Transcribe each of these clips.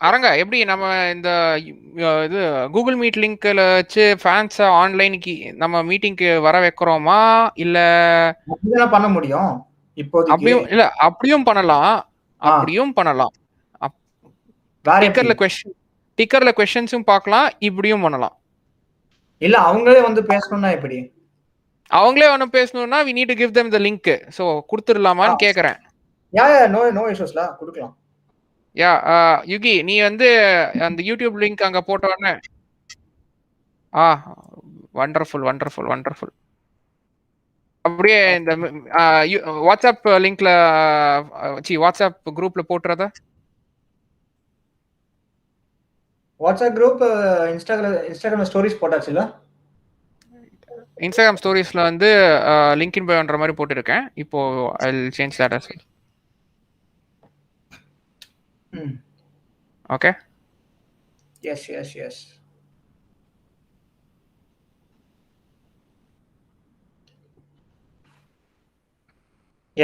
அரங்கா எப்படி நம்ம இந்த இது கூகுள் மீட் லிங்க்ல வச்சு ஃபேன்ஸை ஆன்லைனுக்கு நம்ம மீட்டிங்க்கு வர வைக்கிறோமா இல்ல அப்படிதான் பண்ண முடியும் இப்போதைக்கு. அப்படியும் இல்ல அப்படியும் பண்ணலாம் ஆ, அப்படியும் பண்ணலாம் வேற எப்படி? டிக்கர்ல கொஸ்டின்ஸும் பார்க்கலாம் இப்படியும் பண்ணலாம். இல்ல அவங்களே வந்து பேசணும்னா எப்படி? அவங்களே ஒன்று பேசணும்னா we need to give them the link. So கொடுத்துடலாமான்னு கேட்குறேன். யா நோ இஷ்யூஸ்ல கொடுக்கலாம். யா யுகி நீ வந்து அந்த யூடியூப் லிங்க் அங்கே போட்ட உடனே வண்டர்ஃபுல் வண்டர்ஃபுல் வண்டர்ஃபுல். அப்படியே இந்த வாட்ஸ்அப் லிங்க்ல வாட்ஸ்அப் குரூப்ல போட்டுறத. வாட்ஸ்அப் குரூப் இன்ஸ்டாகிராம் ஸ்டோரிஸ் போட்டாச்சுல. இன்ஸ்டாகிராம் ஸ்டோரிஸ்ல வந்து லிங்க் இன் பயோன்ற மாதிரி போட்டிருக்கேன். இப்போ I will change that as well. Okay. Yes.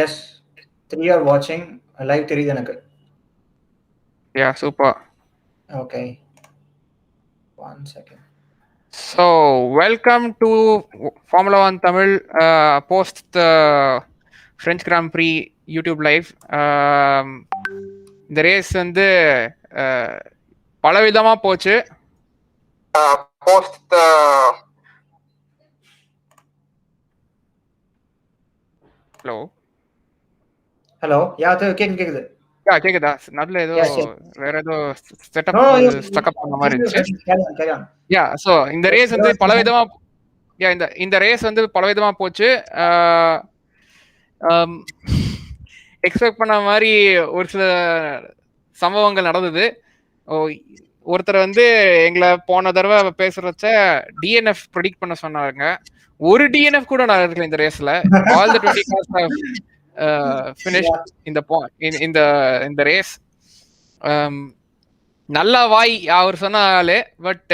Yes 3 are watching live தெரியுது எனக்கு. Yeah super. Okay 1 second. So welcome to Formula 1 Tamil post the French Grand Prix YouTube live. இந்த race வந்து பலவிதமா போச்சு. Post hello யா கேக்குது. கேக்குதா? நடுல ஏதோ வேற ஏதோ செட்டப் ஸ்டக்கப் பண்ண மாதிரி இருந்துச்சு. யா சோ இந்த ரேஸ் வந்து பலவிதமா இந்த ரேஸ் வந்து பலவிதமா போச்சு. எக்ஸ்பெக்ட் பண்ண மாதிரி ஒரு சில சம்பவங்கள் நடந்தது. ஒருத்தர் வந்து எங்களை போன தடவை பேசுறச்ச டிஎன்எஃப் ப்ரெடிக்ட் பண்ண சொன்னாங்க. ஒரு டிஎன்எஃப் கூட நான் இருக்கல இந்த ரேஸ்ல. ஆல் தி 20 cars finish இந்த ரேஸ். நல்லா வாய் அவர் சொன்னாலே. But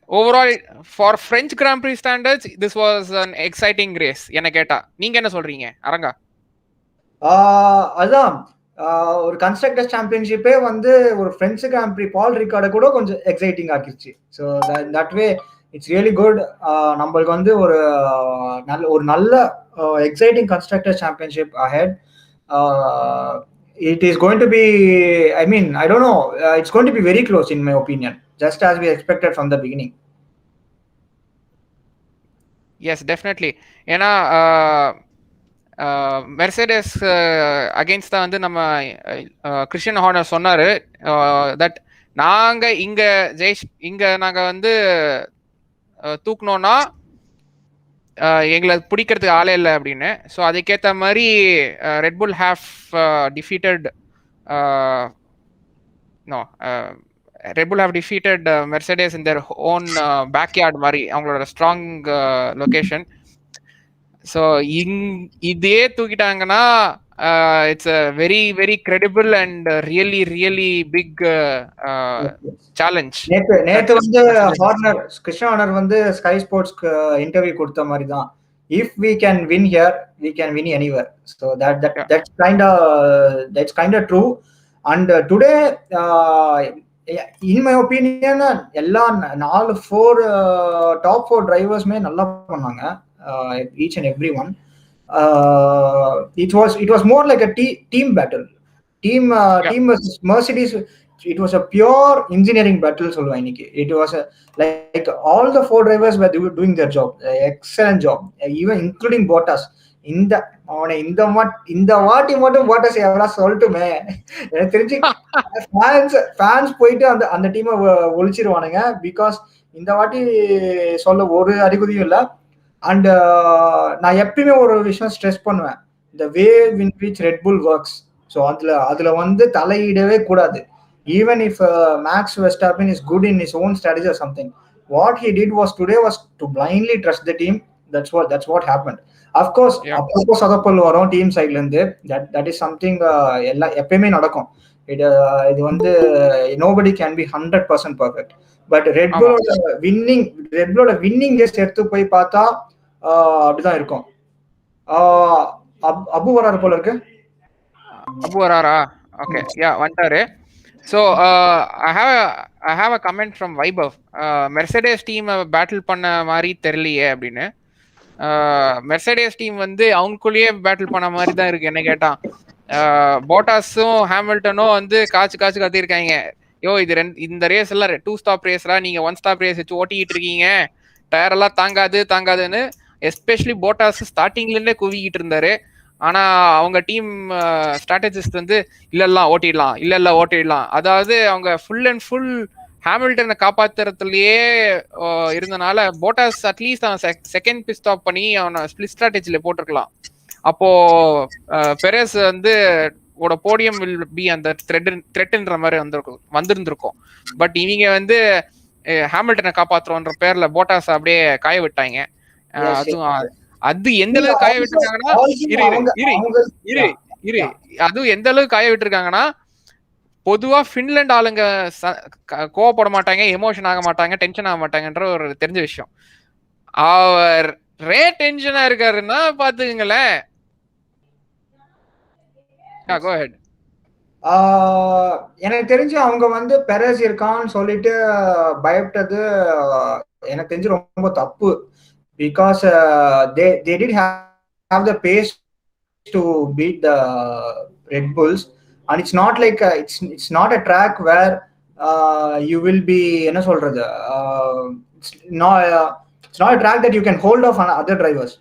overall for French Grand Prix standards this was an exciting race என்ன கேட்டா. நீங்க என்ன சொல்றீங்க அரங்கா? அதான் ஒரு கன்ஸ்ட்ரக்டர்ஸ் சாம்பியன்ஷிப்பே வந்து ஒரு பிரெஞ்சு கிராண்ட் பிரீ பால் ரிகார்டை கூட கொஞ்சம் எக்ஸைட்டிங் ஆக்கிருச்சு. So that way it's really good. நம்மளுக்கு வந்து ஒரு நல்ல exciting constructor championship ahead. It is going to be, I mean, I don't know, it's going to be very close in my opinion, just as we expected from the beginning. Yes, definitely. ஏன்னா மெர்சேடஸ் against தான் வந்து நம்ம Christian ஹார்னர் சொன்னாரு that நாங்க இங்க நாங்க வந்து தூக்கணும்னா எங்களை பிடிக்கிறதுக்கு ஆளே இல்லை அப்படின்னு. ஸோ அதுக்கேற்ற மாதிரி Red Bull have defeated Mercedes in their own backyard மாதிரி அவங்களோட ஸ்ட்ராங் லொகேஷன். ஸோ இதே தூக்கிட்டாங்கன்னா it's a very very credible and really big challenge. நேத்து வந்து கிறிஸ்டியன் ஹார்னர் வந்து ஸ்கை ஸ்போர்ட்ஸ்க்கு இன்டர்வியூ கொடுத்த மாதிரி தான். If we can win here we can win anywhere. So that's kind of true. And today in my opinion எல்லா 4 top 4 டிரைவர்ஸ்மே நல்லா பண்ணாங்க. Each and every one. It was more like a team battle. Team versus Mercedes. It was a pure engineering battle. It was like all the 4 drivers were doing their job. Excellent job. Even including Bottas. இந்த வாட்டி மட்டும் Bottas எவ்வளோ சொல்லட்டுமே. எனக்கு தெரிஞ்சு fans போயிட்டு அந்த டீமை ஒழிச்சிருவானுங்க. Because இந்த வாட்டி சொல்ல ஒரு அறிகுறியும் இல்லை. அண்ட் நான் எப்பயுமே ஒரு விஷயம் ஸ்ட்ரெஸ் பண்ணுவேன், the way in which Red Bull works. So அதுல வந்து தலையிடவே கூடாது. Even if Max Verstappen is good in his own strategy or something, what he did today was to blindly trust the team. That's what happened. Of course, அப்பப்போ சொதப்பல் வரும் team சைட்ல இருந்து. That is something எப்பயுமே நடக்கும். இது வந்து nobody can be 100% perfect. But ரெட்புலோட winning race எடுத்து போய் பார்த்தா அப்படிதான் இருக்கும். அபு வராரு போல இருக்கு. அபு வராரா? ஓகே யா வந்துட்டாரு. So I have a comment from Vaibhav. Mercedes team battle பண்ண மாதிரி தெரியலையே அப்படின்னு. மெர்சடேஸ் டீம் வந்து அவங்களுக்குள்ளேயே பேட்டில் பண்ண மாதிரி தான் இருக்கு என்ன கேட்டா. போட்டாஸும் ஹாமில்டனும் வந்து காய்ச்சி கத்திருக்காங்க, யோ இது இந்த ரேஸ் எல்லாம் 2 ஸ்டாப் ரேஸ்ரா, நீங்க 1 ஸ்டாப் ரேஸ் வச்சு ஓட்டிக்கிட்டு இருக்கீங்க, டயர் எல்லாம் தாங்காதுன்னு. எஸ்பெஷலி போட்டாஸ் ஸ்டார்டிங்ல இருந்தே குவிக்கிட்டு இருந்தாரு. ஆனா அவங்க டீம் ஸ்ட்ராட்டஜிஸ்ட் வந்து இல்ல ஓட்டிடலாம், அதாவது அவங்க ஃபுல் அண்ட் ஃபுல் ஹாமில்டனை காப்பாத்துறதுலயே இருந்தனால போட்டாஸ் அட்லீஸ்ட் அவன் செகண்ட் பிட் ஸ்டாப் பண்ணி அவனை ஸ்பிளிட் ஸ்ட்ராட்டஜில போட்டிருக்கலாம். அப்போ பெரேஸ் வந்து போடியம் வில் பி அந்த த்ரெட்ன்ற மாதிரி வந்திருந்திருக்கும். பட் இவங்க வந்து ஹாமில்டனை காப்பாத்துறோன்ற பேர்ல போட்டாஸ் அப்படியே காய விட்டாங்க. அது எந்த அளவுக்கு காய விட்டுருக்காங்கன்னா அதுவும் எந்த அளவுக்கு காய விட்டுருக்காங்கன்னா, பொதுவா பின்லாந்து ஆளுங்க கோவப்பட மாட்டாங்க, எமோஷன் ஆக மாட்டாங்க, டென்ஷன் ஆக மாட்டாங்கன்ற ஒரு தெரிஞ்ச விஷயம். அவர் டென்ஷனா இருக்காருன்னா பாத்துக்கங்களேன். எனக்கு தெரிஞ்சு அவங்க வந்து பெரேஸ் இருக்கான்னு சொல்லிட்டு பயப்பட்டது எனக்கு தெரிஞ்சு ரொம்ப தப்பு. Because they did have the pace to beat the Red Bulls, and it's not like it's not a track where you will be என்ன சொல்றது, it's not a track that you can hold off on other drivers.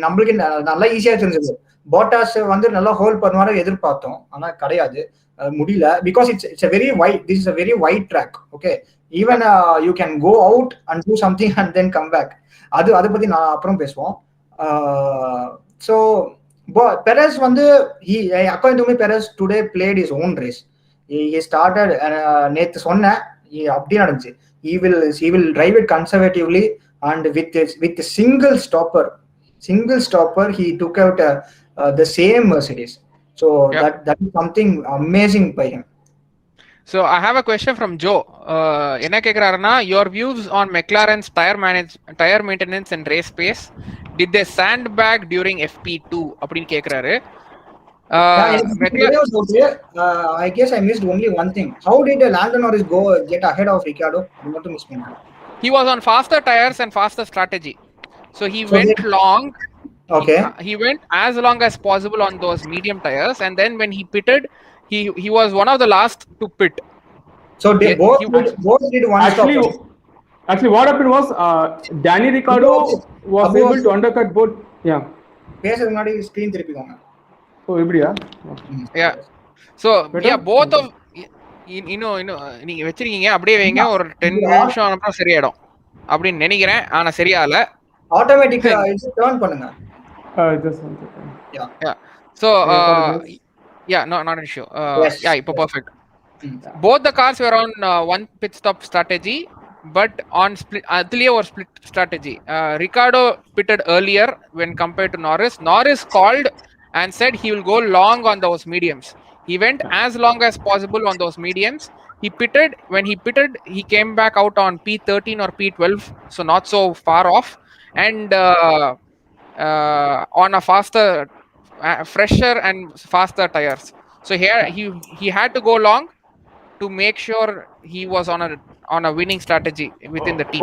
நம்மளுக்கு நல்லா ஈஸியா தெரிஞ்சது. போட்டாஸ் வந்து நல்லா hold பண்ணுவாரு எதிர்பார்த்தோம், ஆனா கிடையாது, முடியல. Because it's a very wide, this is a very wide track. Okay, even you can go out and do something and then come back. அதை பத்தி நான் அப்புறம் பேசுவோம். ஸோ பெரேஸ் வந்து according to me, பெரேஸ் today played his own race. He started, நேத்து சொன்னேன் அப்படி நடந்துச்சு. he will drive it conservatively and with a single stopper he took out the same Mercedes. So that is something amazing by him. So I have a question from Joe. என்ன கேக்குறாருன்னா, your views on McLaren's tire maintenance and race pace. Did they sandbag during FP2 அப்படின்னு கேக்குறாரு. I guess I missed only one thing. How did Lando Norris get ahead of Ricciardo? I want to miss me. He was on faster tires and faster strategy. So he went long. Okay. He went as long as possible on those medium tires, and then when he pitted, he was one of the last to pit. So they both did one stop. Actually, what happened was Danny Ricciardo was able to undercut both. Yeah. பேசுறது முன்னாடி screen திருப்பிக்கோங்க. ஓ இப்படியா? Yeah. So yeah, both of இன்னும் நீங்க வச்சிருக்கீங்க, அப்படியே வைங்க, ஒரு 10 நிமிஷம் அப்புறம் சரியாயிடும் அப்படின்னு நினைக்கிறேன். ஆனா சரியால ஆட்டோமேட்டிக்கா இது டர்ன் பண்ணுங்க. Just one second. Yeah. So not an issue. Yeah, இப்போ perfect. Both the cars were on one pit stop strategy, but on split strategy. Ricciardo pitted earlier when compared to Norris. Norris called and said he will go long on those mediums. He went as long as possible on those mediums. He pitted. When he pitted, he came back out on P13 or P12, so not so far off, and on a faster, fresher and faster tires. So here he had to go long to make sure he was on a winning strategy within the team.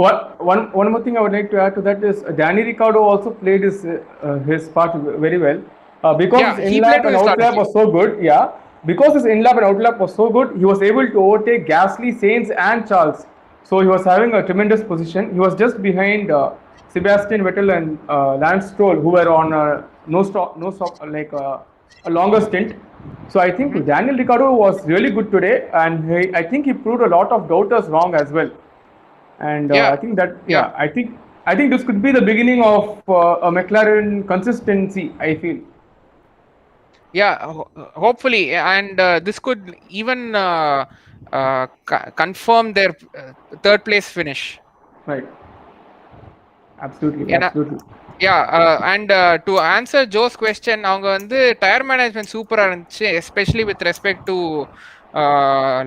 One more thing I would like to add to that is Danny Ricciardo also played his part very well, because his in-lap and out-lap was so good. Yeah, because his in-lap and out-lap was so good, he was able to overtake Gasly, Sainz and Charles. So he was having a tremendous position. He was just behind Sebastian Vettel and Lance Stroll, who were on no stop, like a longer stint. So I think Daniel Ricciardo was really good today, and I think he proved a lot of doubters wrong as well. And I think that I think this could be the beginning of a McLaren consistency, I feel. Yeah, hopefully, and this could even confirm their third place finish. Right. Absolutely. Yeah, and to answer Joe's question, அவங்க வந்து tyre management சூப்பரா இருந்துச்சு, especially with respect to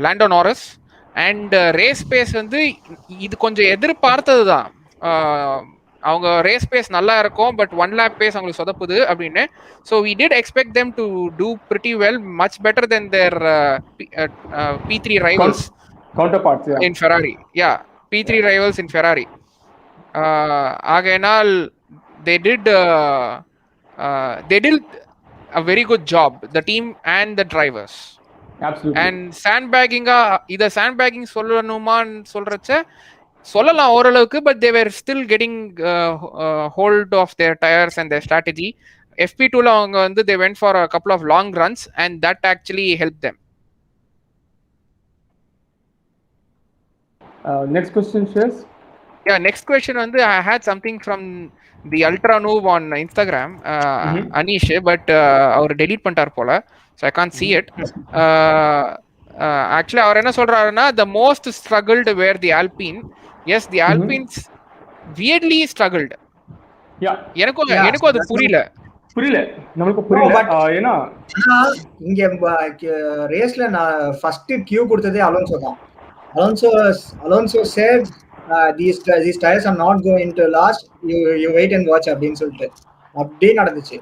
Lando Norris. And race pace வந்து இது கொஞ்சம் எதிர்பார்த்தது தான். அவங்க ரேஸ் பேஸ் நல்லா இருக்கும் பட் 1 lap பேஸ் அவங்களுக்கு சொதப்புது அப்படின்னு. So we did expect them to do pretty well, much better then their P3 rivals counterparts in Ferrari. Yeah, P3 rivals in Ferrari. ஆகையினால் they did a very good job, the team and the drivers. Absolutely. And sandbagging-ஆ இத sandbagging சொல்லணுமான்னு சொல்றச்ச சொல்லலாம் ஓரளவுக்கு, but they were still getting hold of their tires and their strategy. FP2ல அவங்க வந்து they went for a couple of long runs and that actually helped them. Next question, Shreyas. Yeah, next question வந்து I had something from the Ultra Noob on Instagram, Anish, but our delete பண்ணிட்டார் போல, so I can't see it. Actually அவர் என்ன சொல்றாருன்னா the most struggled were the Alpine. Yes, the Alpines weirdly struggled. எனக்கும் அது புரியல நமக்கு புரியல. ஏன்னா இங்க ரேஸ்ல நான் ஃபர்ஸ்ட் கியூ கொடுத்ததே அலோன்சோ தான். Alonso said these tires are not going to last, you wait and watch அப்படின்னு சொல்லிட்டு அப்படியே நடந்துச்சு.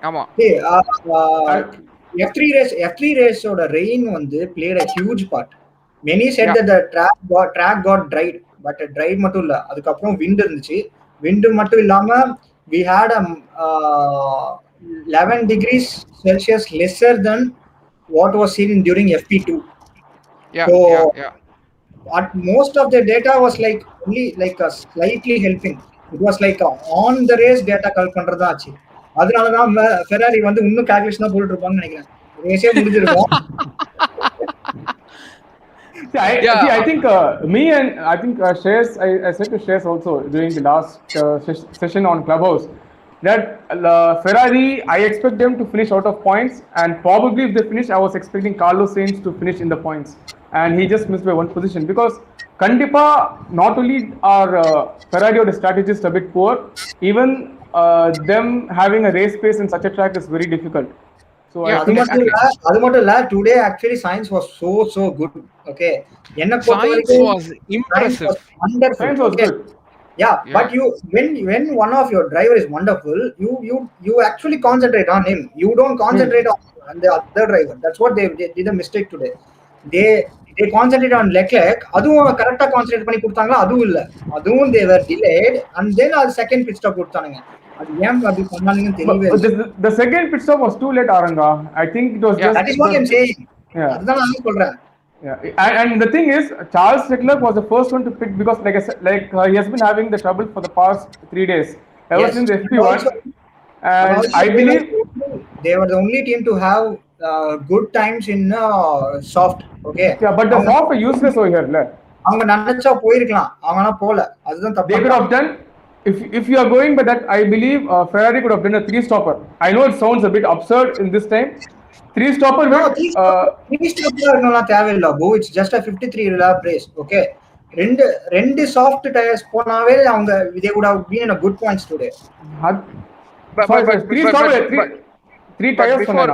ஆமா, F3 race ஓட ரெயின் வந்து played a huge part. Many said that the track got dried, but dried மட்டும் இல்ல, அதுக்கப்புறம் wind இருந்துச்சு. wind மட்டும் இல்லாம we had a 11 degrees Celsius lesser than what was seen during FP2. At most of the data was like only like a slightly helping. It was like on the race data collect பண்றதா ஆச்சு. அதனால தான் Ferrari வந்து இன்னும் calculation தான் போட்டுட்டு இருப்பாங்கன்னு நினைக்கிறேன். ரேஸே முடிஞ்சிருக்கும். I think me and I think Shreyas, I said to Shreyas also during the last session on Clubhouse that Ferrari, I expect them to finish out of points, and probably if they finish, I was expecting Carlos Sainz to finish in the points, and he just missed by 1 position because Kandipa not only are Ferrari or the strategists a bit poor, even them having a race pace in such a track is very difficult. So I think அது மட்டும் இல்ல, today actually Sainz was so good. Okay, என்ன Sainz was impressive. Sainz was good. Yeah, but when one of your driver is wonderful, you actually concentrate on him. You don't concentrate on the other driver. That's what they did a mistake today. They concentrate on Leclerc. அதுவும் கரெக்ட்டா concentrate பண்ணி கொடுத்தாங்களா? அதுவும் இல்ல. அதுவும் they were delayed and then a second pit stop கொடுத்தானுங்க. அது ஏன் அப்படி பண்ணாங்கன்னு தெரியவே. The second pit stop was too late, Aranga. I think it was just that is what I'm saying. அதுதான் நான் சொல்றேன். Yeah, and the thing is, Charles Leclerc was the first one to pit because, like I said, he has been having the trouble for the past 3 days ever since FP1. And I believe they were the only team to have good times in soft. Okay. Yeah, but the soft are useless over here, le. அவங்க நினைச்சா போயிருக்கலாம், அவங்கனா போல. அதுதான் தப்பு. They could have done. If you are going by that, I believe Ferrari could have done a 3-stopper. I know it sounds a bit absurd in this time. 3-stopper no, 3-stopper no தேவையில்ல bro. It's just a 53 lap race. Okay, ரெண்டு soft tires போனாவே அவங்க they would have been in a good points today. But 3 tires before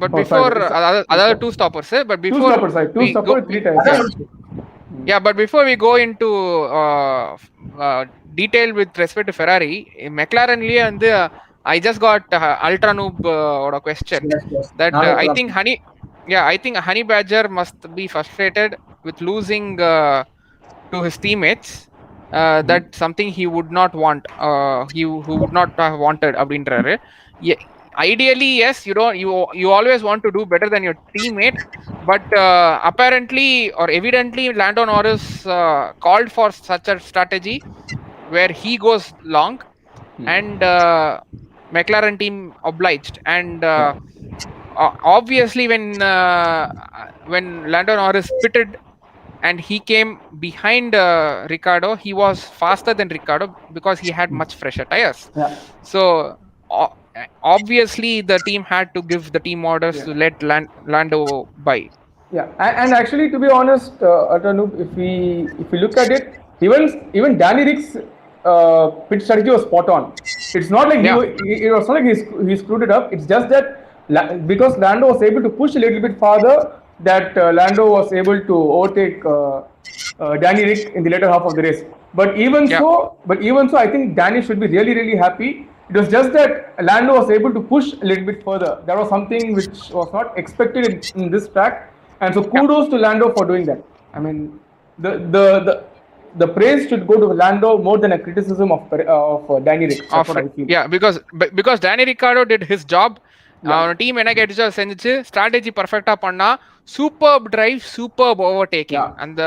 but before other 2 stoppers, but before 2 stoppers 3 tires. Yeah, but before we go into detail with respect to Ferrari, McLaren liye and I just got Ultra Noob oda question that I think Honey Badger must be frustrated with losing to his teammates. That's something he would not want. Who would not have wanted abindraru. Ideally, yes, you always want to do better than your teammate, but apparently or evidently Lando Norris called for such a strategy where he goes long and McLaren team obliged, and obviously when Lando Norris pitted and he came behind Ricciardo, he was faster than Ricciardo because he had much fresher tires. So obviously the team had to give the team orders to let Lando by. And actually, to be honest, Atanu, if we look at it, even Danny Rick's pit strategy was spot on. It's not like it was not like he screwed it up. It's just that because Lando was able to push a little bit farther, that Lando was able to overtake Danny Rick in the later half of the race. But even so, I think Danny should be really, really happy. It was just that Lando was able to push a little bit further. That was something which was not expected in this track, and so kudos to Lando for doing that. I mean, the praise should go to Lando more than a criticism of Danny Rick. That's what I feel. Yeah, because Danny Ricciardo did his job. அவன் team என்ன கேட்டுச்சோ செஞ்சுச்சு, strategy பர்ஃபெக்ட்டா பண்ணா, superb drive, superb overtaking. And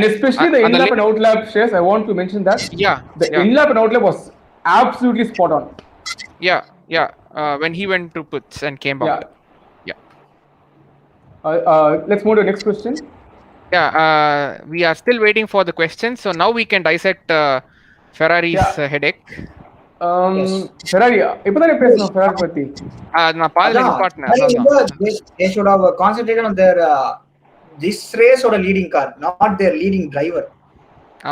especially the in-lap and out-lap shares, I want to mention that. The in-lap and out-lap was absolutely spot on. When he went to pits and came back. Let's move to the next question. We are still waiting for the questions, so now we can dissect Ferrari's headache. Ferrari, இப்போதானே பேசணும் Ferrari பத்தி. நான் பாதில நிப்பாட்னேன். They should have concentrated on their this race or a leading car, not their leading driver.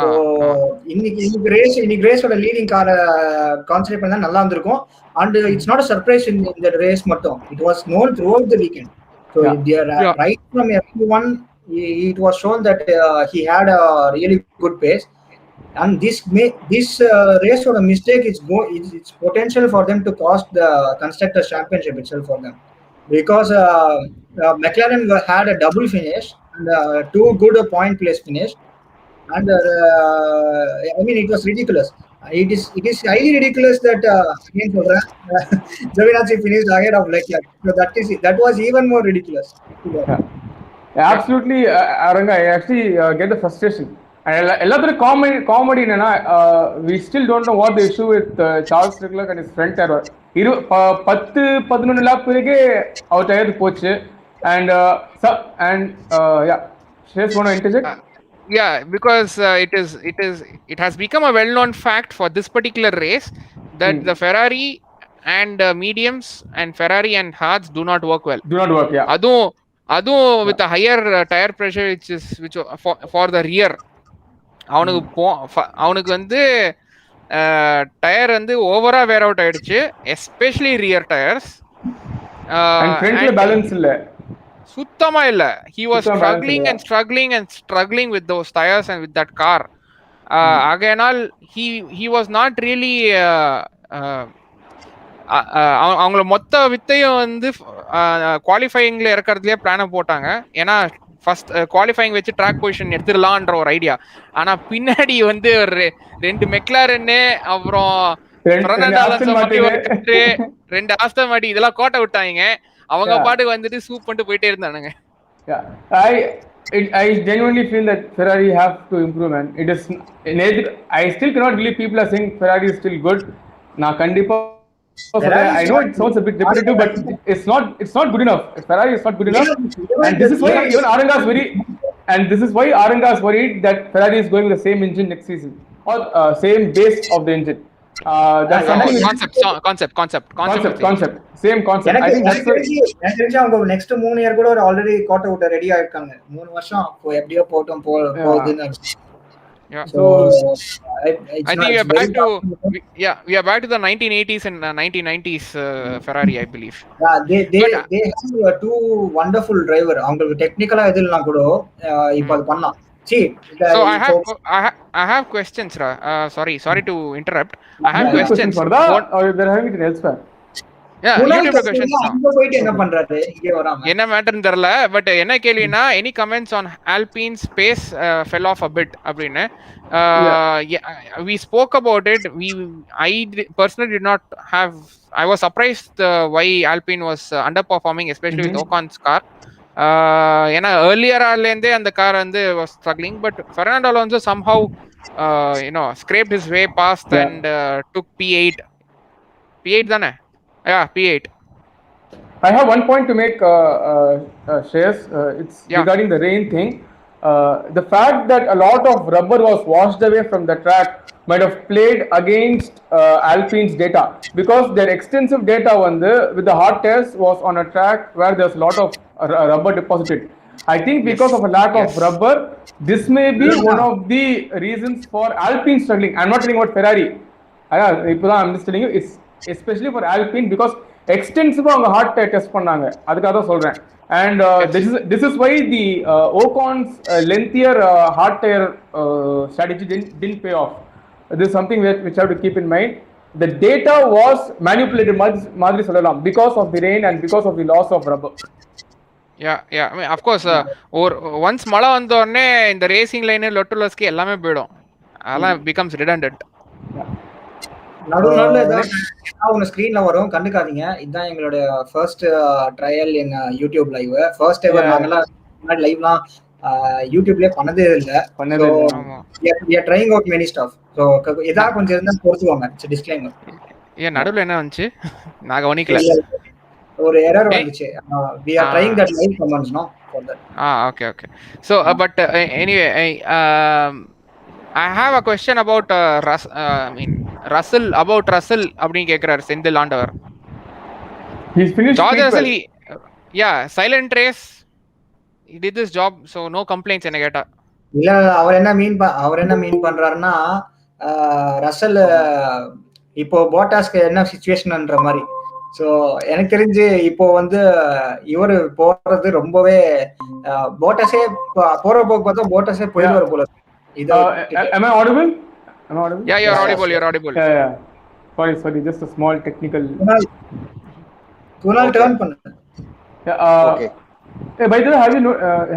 So இன்னைக்கு race ஓட leading car concentrate பண்ணா நல்லா இருந்திருக்கும். And it's not a surprise in the race மட்டும். It was known throughout the weekend. So right from everyone, it was shown that he had a really good pace. And this race or a mistake, it's potential for them to cost the constructors championship itself for them, because McLaren had a double finish and 2 good point place finish, and I mean it was ridiculous. It is highly ridiculous that again Giovinazzi finished ahead of Leclerc. So that was even more ridiculous. Absolutely, Aranga, I actually get the frustration. எல்லாத்துக்கும் comedy என்னன்னா, we still don't know what the issue with Charles Leclerc and his front tire. 10-11 lab வரைக்கும் அவர் tyre போச்சு. And Shreyas, want to interject? Because it has become a well-known fact for this particular race that the Ferrari and mediums and Ferrari and hards do not work well. அதுவும் with a higher tire pressure which for the rear. அவனுக்கு வந்து tyre வந்து ஓவரா வேர் out ஆயிடுச்சு, especially rear tyres. Balance இல்ல, சுத்தமா இல்ல. he was struggling with those tires and with that car. ஆகையால் he was not really அவங்கள மொத்த வித்தையும் வந்து குவாலிஃபையிங்ல இறக்கறதுலயே பிளான போட்டாங்க. ஏன்னா ஃபர்ஸ்ட் குவாலிஃபைங் வச்சு ட்ராக் பொசிஷன் எடுத்துடலான்ற ஒரு ஐடியா. ஆனா பின்னாடி வந்து ஒரு 2 மெக்லாரன், அப்புறம் 2 ஆஸ்டன் மார்டின் இதெல்லாம் கோட்டை விட்டாங்க. அவங்க பாட்டுக்கு வந்துட்டு சூப் பண்ணிட்டு போயிட்டே இருந்தானுங்க. I genuinely feel that Ferrari have to improve, man. It is I still cannot believe people are saying Ferrari is still good. Na kandipa I know it sounds a bit repetitive, but it's not good enough. Ferrari is not good enough, and this is why even Aranga's worried that Ferrari is going with the same engine next season or same base of the engine. That's something concept. Same concept. I think that's அவங்க next 3 year கூட already கோட்ட விட்டு ready ஆயிருக்காங்க. 3 வருஷம் எப்படியோ போகுதுன்னு. So I think we are back to the 1980s and 1990s Ferrari, I believe. They have 2 wonderful driver. அவங்களுக்கு டெக்னிக்கலா எதுலாம் கூட இப்ப அது பண்ணலாம். See, so I have questions, sorry to interrupt. I have questions for that, or they're having it elsewhere. என்ன மேட்டர்னு தெரியல, but என்ன கேள்வினா, any comments on Alpine space fell off a bit அப்படின்னு. We spoke about it. I personally did not have. I was surprised why Alpine was underperforming, especially with Ocon's car. ஏன்னா earlier இருந்தே அந்த car வந்து was struggling, but Fernando Alonso somehow scraped his way past and took P8 தானே? P8. I have one point to make, Shreyas. It's regarding the rain thing. The fact that a lot of rubber was washed away from the track might have played against Alpine's data, because their extensive data with the hard test was on a track where there's a lot of rubber deposited. I think because of a lack of rubber, this may be one of the reasons for Alpine struggling. I'm not telling about Ferrari. I'm just telling you, it's especially for Alpine, because எக்ஸ்டென்சிவா அவங்க heart test பண்ணாங்க. அதுக்காக தான் சொல்றேன். And this is why the Ocon's lengthier hard tire strategy didn't pay off. This is something which I have to keep in mind. The data was manipulated மாதிரி சொல்லலாம் because of the rain and because of the loss of rubber. Yeah, I mean, of course, once மழை வந்த உடனே இந்த racing line லொட்டுலஸ்க்கு எல்லாமே போயிடும். அதெல்லாம் becomes redundant. நடுவுல ஒன்னு ஸ்கிரீன்ல வரும், கண்டுக்காதீங்க. இதுதான் எங்களோட first trial in YouTube live. First ever. நாங்கலாம் முன்னாடி லைவ்லாம் யூடியூப்லயே பண்ணதே இல்ல. we are trying out many stuff. so இதா கொஞ்சம் இருந்தா பொறுத்துவாங்க. It's disclaimer. ஏன் நடுவுல என்ன வந்துச்சு? நான் கவனிக்கல. ஒரு எரர் வந்துச்சு. we are trying that live comments no for that. Okay. So but anyway, I have a question about Russell அப்படின்னு கேக்குறாரு செந்தில் ஆண்டவர். He's finished. George Russell, silent race, he did this job, so no complaints என்ன கேட்டா. இல்ல, அவர் என்ன மீன் பண்றாருன்னா, Russell இப்போ போட்டாஸ்க்கு என்ன சிச்சுவேஷன்ன்ற மாதிரி. சோ எனக்கு தெரிஞ்சு இப்போ வந்து இவரு போறது ரொம்பவே போட்டாஸே போற போக்கு பார்த்தா போட்டாஸே போயிடுவார் போல. Am I audible? Yeah, you're audible. Yeah. Sorry, just a small technical. Kunal turn பண்ணு. Okay. Hey, by the way, have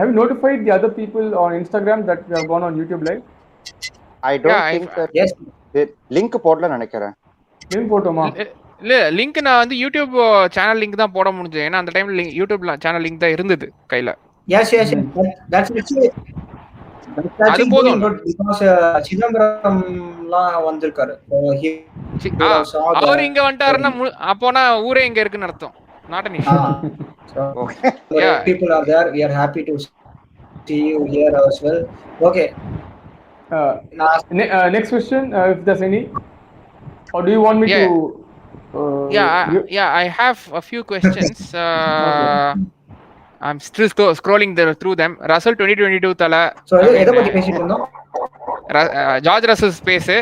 you notified the other people on Instagram that we have gone on YouTube live? I don't think that. Yes. Link போடல நினைக்கிறேன். Link போட்டோமா? இல்ல, link நான் வந்து YouTube channel link தான் போட முடிஞ்சது. ஏன்னா அந்த டைம்ல யூடியூப்ல சேனல் லிங்க் தான் இருந்தது கையில. Yes. That's actually அது போதும். because சிதம்பரம்லாம் வந்திருக்காரு. அவர் இங்க வந்துட்டாருன்னா அப்போனா ஊரே இங்க இருக்குன்னு அர்த்தம். not an issue. Okay. People are there. We are happy to see you here as well. Okay. Next question, if there's any, or do you want me to? I have a few questions. I'm still scrolling through them. Russell 2022 thala. So எதை பத்தி பேசிட்டு இருந்தோம்? George Russell space.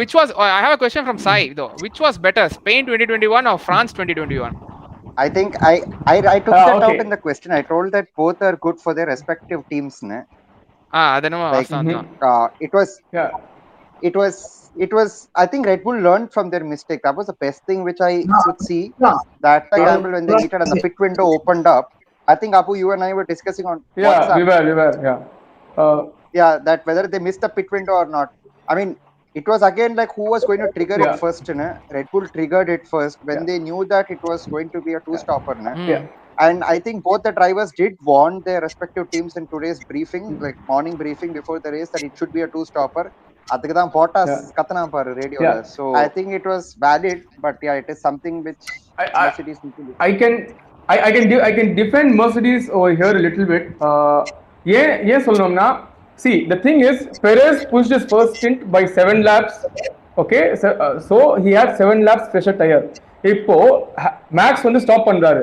Which was I have a question from Sai though. Which was better, Spain 2021 or France 2021? I think I took that out in the question. I told that both are good for their respective teams. Adanuma it was I think Red Bull learned from their mistake. That was the best thing which I could see. That example when they heated and the pit window opened up. I think Apu, you and I were discussing on WhatsApp. We were. That whether they missed the pit window or not. I mean, it was again like who was going to trigger it first. Red Bull triggered it first when they knew that it was going to be a two-stopper. And I think both the drivers did warn their respective teams in today's briefing, like morning briefing before the race, that it should be a two-stopper. அதுக்கு தான் போட்டாஸ் கத்தனா பாரு ரேடியோல. So I think it was valid, but it is something which Mercedes need to do. I can defend Mercedes over here a little bit. ஏன் சொல்லணும்னா, see, the thing is, Perez pushed his first stint by 7 laps. Okay, so he had 7 laps fresher tire. இப்போ Max வந்து stop பண்றாரு.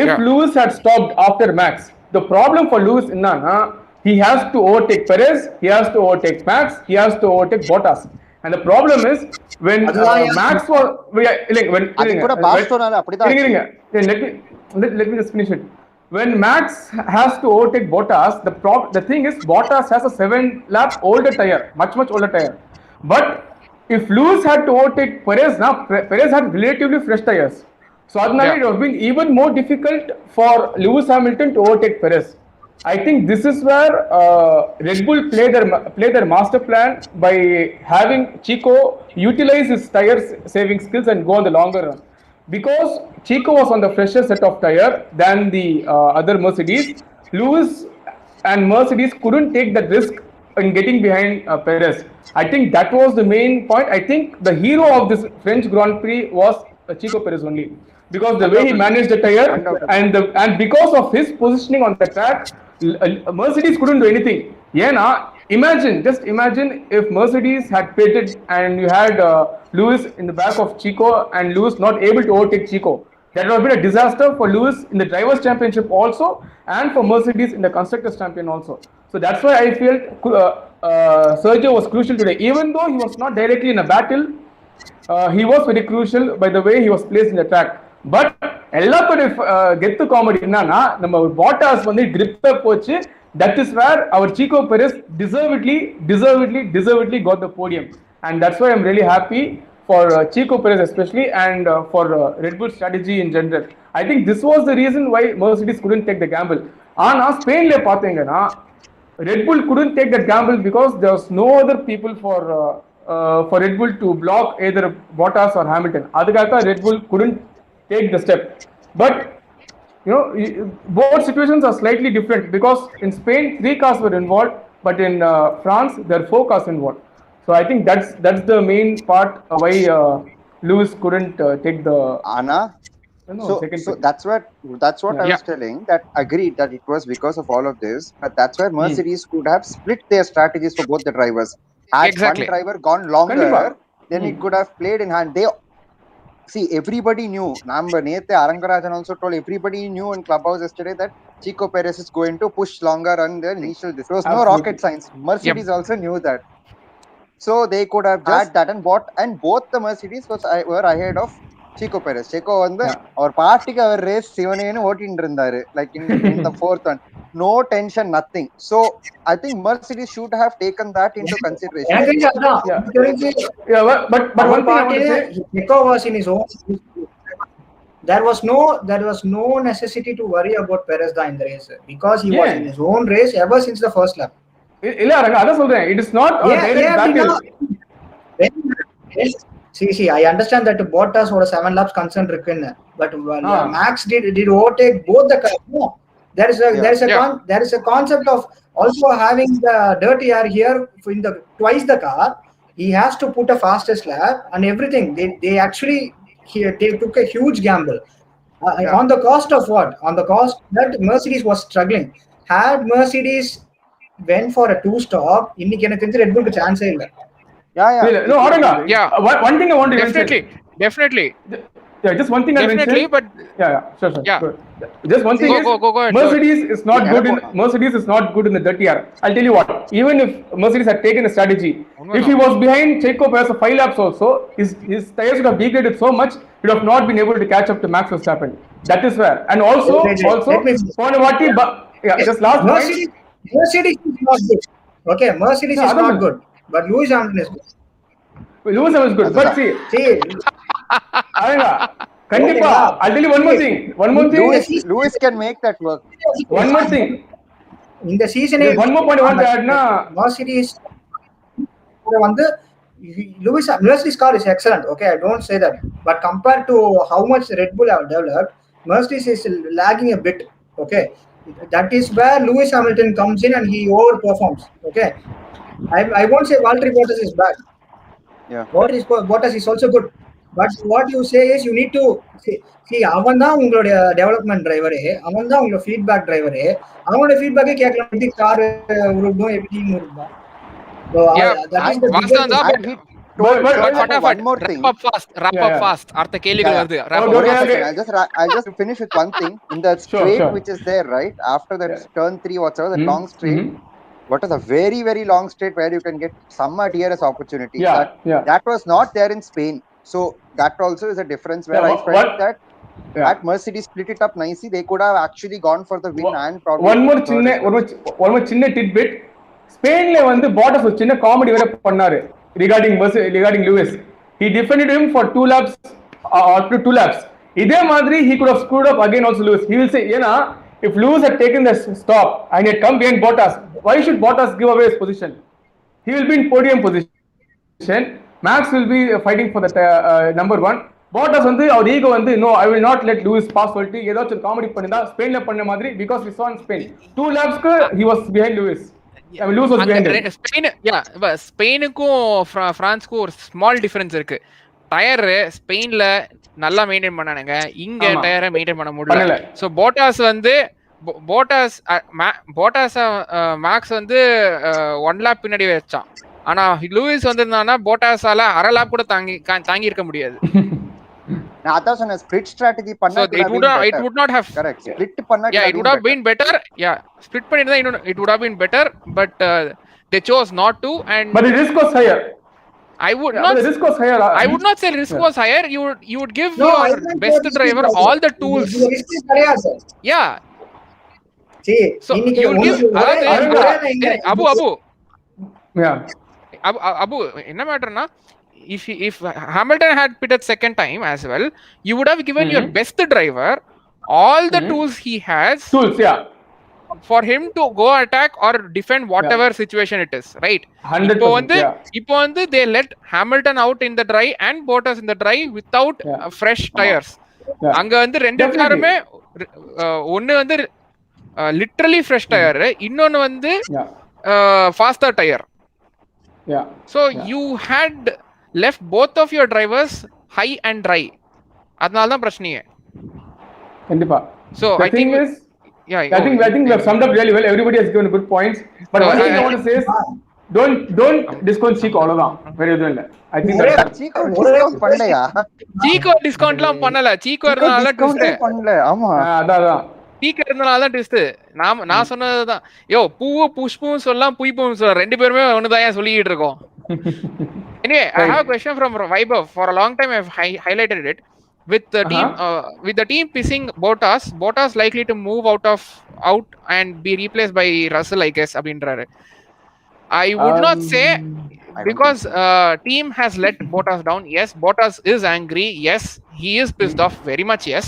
If Lewis had stopped after Max, the problem for Lewis என்னன்னா, he has to overtake Perez, he has to overtake Max, he has to overtake Bottas. And the problem is when Max was let me just finish it. When Max has to overtake Bottas, the thing is Bottas has a 7 lap older tire, much older tire. But if Lewis had to overtake Perez, now Perez had relatively fresh tires. So adnale it was been even more difficult for Lewis Hamilton to overtake Perez. I think this is where Red Bull play their master plan by having Chico utilize his tire saving skills and go on the longer run. Because Chico was on the fresher set of tire than the other Mercedes, Lewis and Mercedes couldn't take that risk in getting behind Perez. I think that was the main point. I think the hero of this French Grand Prix was Chico Perez only, because the way he managed the tire and because of his positioning on the track, Mercedes couldn't do anything. Just imagine if Mercedes had pitted and you had Lewis in the back of Chico and Lewis not able to overtake Chico. That would have been a disaster for Lewis in the Drivers' Championship also, and for Mercedes in the Constructors' Champion also. So that's why I felt Sergio was crucial today. Even though he was not directly in a battle, he was very crucial by the way he was placed in the track. But எல்லாத்தோட கெத்து காமெடி என்னன்னா நம்ம பாட்டாஸ் வந்து கிரிப்பை போச்சு. That is where our Checo Perez deservedly got the podium, and that's why I'm really happy for Checo Perez especially, and for Red Bull strategy in general. I think this was the reason why Mercedes couldn't take the gamble. ஆனா ஸ்பெயின்ல பாத்தீங்கன்னா Red Bull couldn't take that gamble because there was no other people for Red Bull to block either Bottas or Hamilton. அதுக்காக Red Bull couldn't take the step. But both situations are slightly different because in Spain 3 cars were involved, but in France there are 4 cars involved. So I think that's the main part why Lewis couldn't take the Anna. So that's what I was telling, that agreed that it was because of all of this, but that's where Mercedes could have split their strategies for both the drivers. Had one driver gone longer, then it could have played in hand. They see, everybody knew. Number Nethe Arangarajan also told everybody knew in clubhouse yesterday that Checo Perez is going to push longer on the initial. This was no rocket science. Mercedes also knew that, so they could have just that and both the Mercedes were ahead of Checo Perez. Checo வந்து அவர் பாட்டிக்கு அவர் race சிவனேன்னு ஓட்டிட்டு இருந்தாரு, like in the fourth one. No tension, nothing. So I think Mercedes should have taken that into consideration. But one thing I want to say, Checo was in his own. There was no necessity to worry about Perez in the race because he was in his own race ever since the first lap. இல்ல அதான் சொல்றேன், it is not a direct battle. See, I understand that Bottas was 7 laps concerned இருக்குன்னு, but Max did overtake both the cars. No, there is a concept of also having the dirty air here in the twice the car. He has to put a fastest lap and everything. They actually they took a huge gamble on the cost of what? On the cost that Mercedes was struggling. Had Mercedes went for a 2-stop, இன்னைக்கு எனக்கு தெரிஞ்ச Red Bull chance இல்ல. No, Aranga. One thing I want to definitely. Yeah, just one thing I mentioned. Definitely, but sure. Yeah. Just one thing go ahead. Mercedes is not good in the dirty air. I'll tell you what. Even if Mercedes had taken a strategy, if he was behind Checo Perez for 5 laps also, his tires would have degraded so much, he would have not been able to catch up to Max Verstappen. That is where. And also, just last point. Mercedes is not good. Okay, Mercedes is not good. But Lewis Hamilton is good. Lewis Hamilton is good. But see. Kandipa, I'll tell you one more thing. Lewis can make that work. One more thing. In the season, one more point I want to add. Mercedes, Mercedes car is excellent. Okay, I don't say that. But compared to how much Red Bull have developed, Mercedes is lagging a bit. Okay, that is where Lewis Hamilton comes in and he overperforms. Okay. I won't say Valtteri Bottas is bad. Bottas is also good. But what you say is you need to see அவன் தான் உங்களுடைய development டிரைவரே, அவன் தான் உங்களோட feedback டிரைவரே, அவனோட ஃபீட்பேக்கே கேட்கலாம். எப்படி car உருடும், எப்படி உருடும். Wrap up fast. அடுத்த கேள்விகள் வருது. I'll just finish with one thing. In the straight which is there, right after that turn 3 whatever, the long straight. What is a very, very long straight where you can get some DRS opportunity. That was not there in Spain. So that also is a difference where I felt that at Mercedes split it up nicely. They could have actually gone for the win and probably. One more chinna tidbit. Spainல வந்து Bottas ஒரு சின்ன comedy வேற பண்ணாரு regarding Lewis. He defended him for 2 laps up to 2 laps. இதே மாதிரி he could have screwed up again also Lewis. He will say, if Lewis had taken the stop and he had come behind Bottas, why should Bottas give away his position? He will be in podium position. Max will be fighting for the number 1. Bottas வந்து அவர் ego வந்து no, I will not let Lewis pass சொல்லிட்டு ஏதாச்சும் comedy பண்ணிருந்தா ஸ்பெயின்ல பண்ண மாதிரி, because we saw in Spain 2 lapsக்கு he was behind Lewis. Lewis was behind him. ஸ்பெயினுக்கும் பிரான்ஸ்க்கும் ஒரு small difference இருக்கு. Tyre ஸ்பெயின்ல நல்லா மெயின்டைன் பண்ணானுங்க, இங்க டயரை மெயின்டைன் பண்ண முடியல. சோ போட்டாஸ் மேக்ஸ் வந்து 1 லேப் பின்னாடி வச்சான். ஆனா லூயிஸ் வந்திருந்தானா போட்டாஸால அரை லேப் கூட தாங்கி இருக்க முடியாது. நான் அதான் சொன்னேன், ஸ்பிளிட் ஸ்ட்ராட்டஜி பண்ணா it would not have correct split பண்ணா it would have been better. Split பண்ணிருந்தா it would have been better, but they chose not to. And but the risk was higher. I would Yeah, not. but the risk was higher. I would not say risk Yeah. was higher. You would give No, I your think best risk is driver also- all the tools. இது risk is கிடையாது. Yeah. See, So இன்னைக்கு you would give. அதாவது Yeah. Abu, என்ன மேட்டர்னா if Hamilton had pitted second time as well, you would have given your best driver all the tools he has for him to go attack or defend whatever situation it is, right? 100%. இப்போ வந்து they let Hamilton out in the dry and Bottas in the dry without fresh tires. அங்க வந்து ரெண்டு காருமே ஒன்னு வந்து literally fresh tire, இன்னொன்னு வந்து faster tire. Yeah. So you had left both of your drivers high and dry. அதனால தான் பிரச்சனையே. கண்டிப்பா. So I think I think we have summed up really well. Everybody has given good points. But one thing I want to say is don't discount Chico அவ்வளவுதான். வேற எதுவும் இல்ல. I think Chico discount பண்ணலையா? Chico discountலாம் பண்ணல. Chico இருந்தனால twist பண்ணல. ஆமா. அதான். Chico இருந்தனால தான் twist. நான் சொன்னதுதான். யோ பூவு புஷ்பம் சொல்லலாம் புய்பம் சொல்லலாம். ரெண்டு பேருமே ஒண்ணுதான் சொல்லிட்டு இருக்கோம். Anyway, I have a question from Vaibhav. For a long time I've highlighted it. With the team pissing Bottas likely to move out and be replaced by Russell, I guess. அப்படின்றாரு. I would not say because team has let Bottas down. Yes, Bottas is angry. Yes, he is pissed off very much. Yes,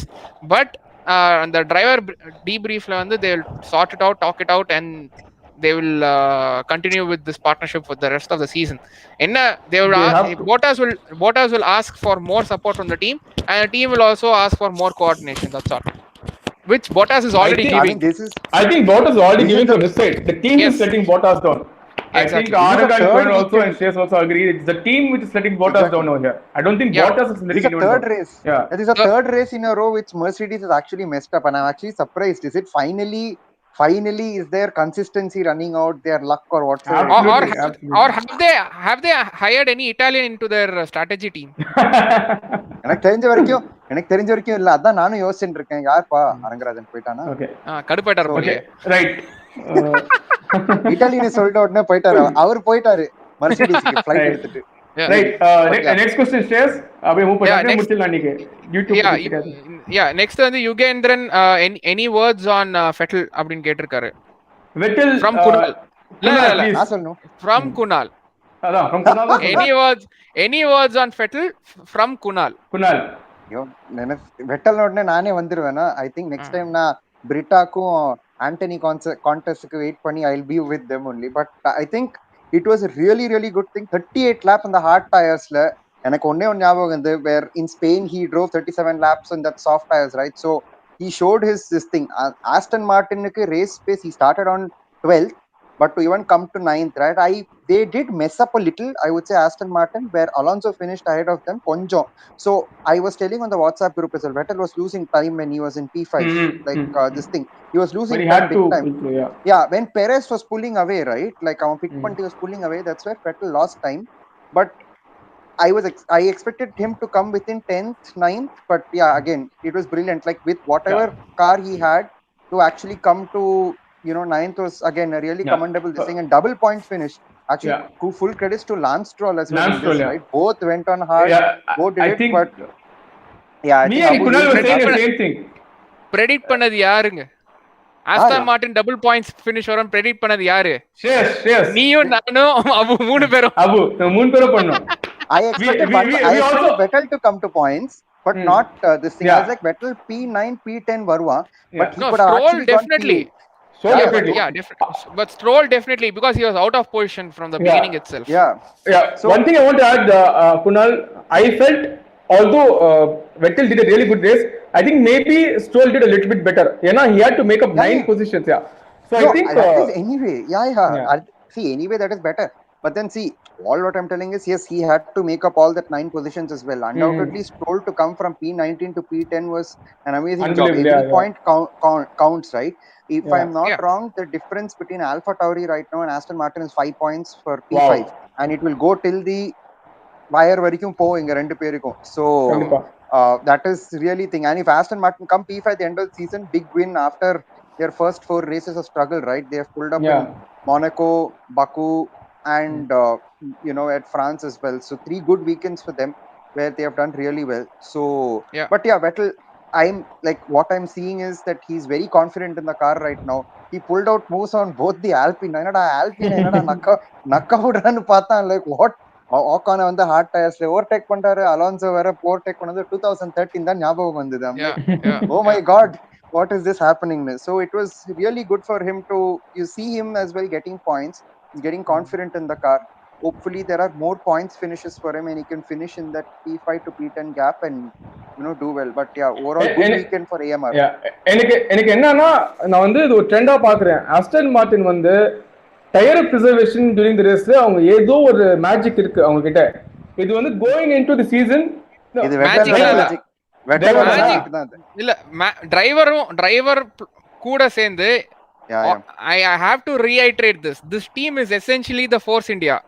but the driver debrief la vandu they will sort it out, talk it out, and they will continue with this partnership for the rest of the season. Bottas will ask for more support from the team, and the team will also ask for more coordination. That's all. Which Bottas is already giving. I think Bottas is already giving from his side. The team is letting Bottas down. Exactly. I think Arnold also and Chase also agree. It's the team which is letting Bottas down over here. I don't think Bottas is letting anyone down. Race. Yeah. That is a third race in a row which Mercedes has actually messed up, and I'm actually surprised. Is it finally is there consistency running out, their luck or whatsoever? Or have they hired any Italian into their strategy team? எனக்கு தெரிஞ்ச வரைக்கும் இல்ல. அதான் நானும் யோசிச்சுட்டு இருக்கேன். யார்ப்பா அரங்கராஜன் போயிட்டானா? ஓகே. கடுப்பாயிட்டாரு. ஓகே. ரைட். இட்டாலியன் சொல்லிட்ட உடனே போயிட்டாரு. அவர் போயிட்டாரு மர்சிடிஸ்க்கு ஃளைட் எடுத்துட்டு. Right. Next question shares. அப்படியே மூவ் பண்ணி முடிச்சலாம் நீங்க. Yeah, next வந்து Yugendran any words on Vettel அப்படினு கேட்டிருக்காரு. Vettel from Kunal. இல்ல நான் சொல்லணும். From Kunal. அதான் from Kunal. Any words on Vettel from Kunal. ஐயோ வெட்டல் உடனே நானே வந்துருவேனா? I think next time நான் பிரிட்டாக்கும் ஆண்டனி கான்டெஸ்ட்க்கு வெயிட் பண்ணி I'll be with them only. But I think it was a really really good thing. 38 lap on the hard tires la எனக்கு ஒண்ணே ஞாபகம் வந்து where in Spain he drove 37 laps on that soft tires, right? So he showed this thing. Aston Martin க்கு race pace he started on 12th, but to even come to 9th, right? They did mess up a little, I would say, Aston Martin, where Alonso finished ahead of them konjam. So I was telling on the WhatsApp group as well, Vettel was losing time when he was in P5 this thing he was losing time big time. Yeah, when Perez was pulling away, right, like our pit point he was pulling away, that's where Vettel lost time. But I expected him to come within 10th, 9th, but yeah, again it was brilliant, like with whatever car he had to actually come to 9th was again a really commendable this thing, and double point finish actually. Full credits to Lance Stroll as well, right? Both went on hard, both did it, but I think Kunal was saying the same thing. Predict பண்ணது யாருங்க? Aston Martin double points finish வரும் predict பண்ணது யாரு? Yes. நீயும் நானும் அபு மூணு பேரும் பண்ணோம். I expected Vettel to come to points, but not this thing. I was like, Vettel P9, P10 வருவான், but he could have actually definitely. Definitely. But Stroll definitely, because he was out of position from the beginning itself. So one thing I want to add, Kunal, I felt although Vettel did a really good race, I think maybe Stroll did a little bit better. He had to make up 9 positions. So I think that is anyway. See, anyway that is better. But then see, all what I'm telling is, yes, he had to make up all that 9 positions as well. Undoubtedly, Stroll to come from P19 to P10 was an amazing job. Every point counts, right? If I'm not wrong, the difference between Alpha Tauri right now and Aston Martin is 5 points for P5, and it will go till the wire varakum po inga rendu perukum. So that is really thing. And if Aston Martin come P5 at the end of the season, big win after their first 4 races of struggle, right? They have pulled up in Monaco, Baku, and at France as well. So 3 good weekends for them where they have done really well. So but Vettel, what I'm seeing is that he's very confident in the car right now. He pulled out moves on both the Alpine nakka பார்த்தா like what Ocon வந்து heart டயர்ஸ்ல overtake பண்றாரு, Alonzo வேற overtake பண்ணது 2013 தான் ஞாபகம் வந்தது. Oh my god, what is this happening? So it was really good for him to see him as well getting points. He's getting confident in the car. Hopefully there are more points finishes for him and he can finish in that P5 to P10 gap and do well. But overall good weekend for AMR. எனக்கு என்னன்னா நான் வந்து இது ஒரு ட்ரெண்டா பாக்குறேன். Aston Martin வந்து tyre preservation during the race அவங்க ஏதோ ஒரு மேஜிக் இருக்கு அவங்க கிட்ட. இது வந்து going into the season இது மேஜிக் இல்ல டிரைவர் கூட சேர்ந்து I have to reiterate this team is essentially the Force India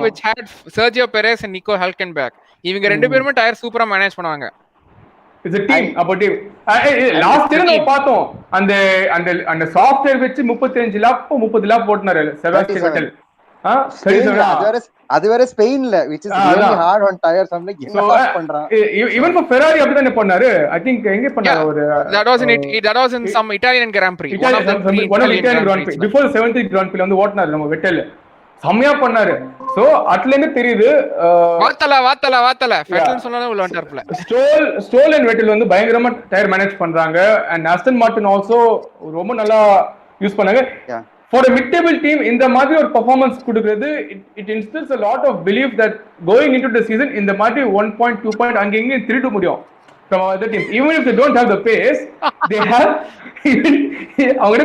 which had Sergio Perez and Nico Hülkenberg. இவங்க ரெண்டு பேருமே டயர் சூப்பரா மேனேஜ் பண்ணுவாங்க. It's a team, அப்ப டீம். லாஸ்ட் இயர் நம்ம பார்த்தோம் அந்த சாஃப்ட்வேர் வெச்சு 35 லாப் 30 லாப் போட்னாரு செபாஸ்டியன் வெட்டல். அது வேற ஸ்பெயின்ல which is really hard on tires. I'm like என்ன பண்றான். even for Ferrari அப்படி தான பண்ணாரு. I think எங்க பண்ணாரு ஒரு that was in some Italian Grand Prix. One of the Italian Grand Prix before the 70th Grand Prix வந்து ஓட்னாரு நம்ம வெட்டல். செம்மையா பண்ணாரு. சோ அட்ல இருந்து தெரியுது வாத்தல ஃபெட்டல் சொன்னானே உள்ள வந்துட்டார்ல. ஸ்டோல் அண்ட் வெட்டல் வந்து பயங்கரமா டயர் மேனேஜ் பண்றாங்க. and Aston Martin also ரொம்ப நல்லா யூஸ் பண்ணாங்க. For a mid-table team இந்த மாதிரி ஒரு performance கொடுக்கிறது it instills a lot of belief that going into the season இந்த மாதிரி 1 point 2 point அங்கங்க திருட முடியும் from other teams. Even if they don't have the pace, they have அவங்களோட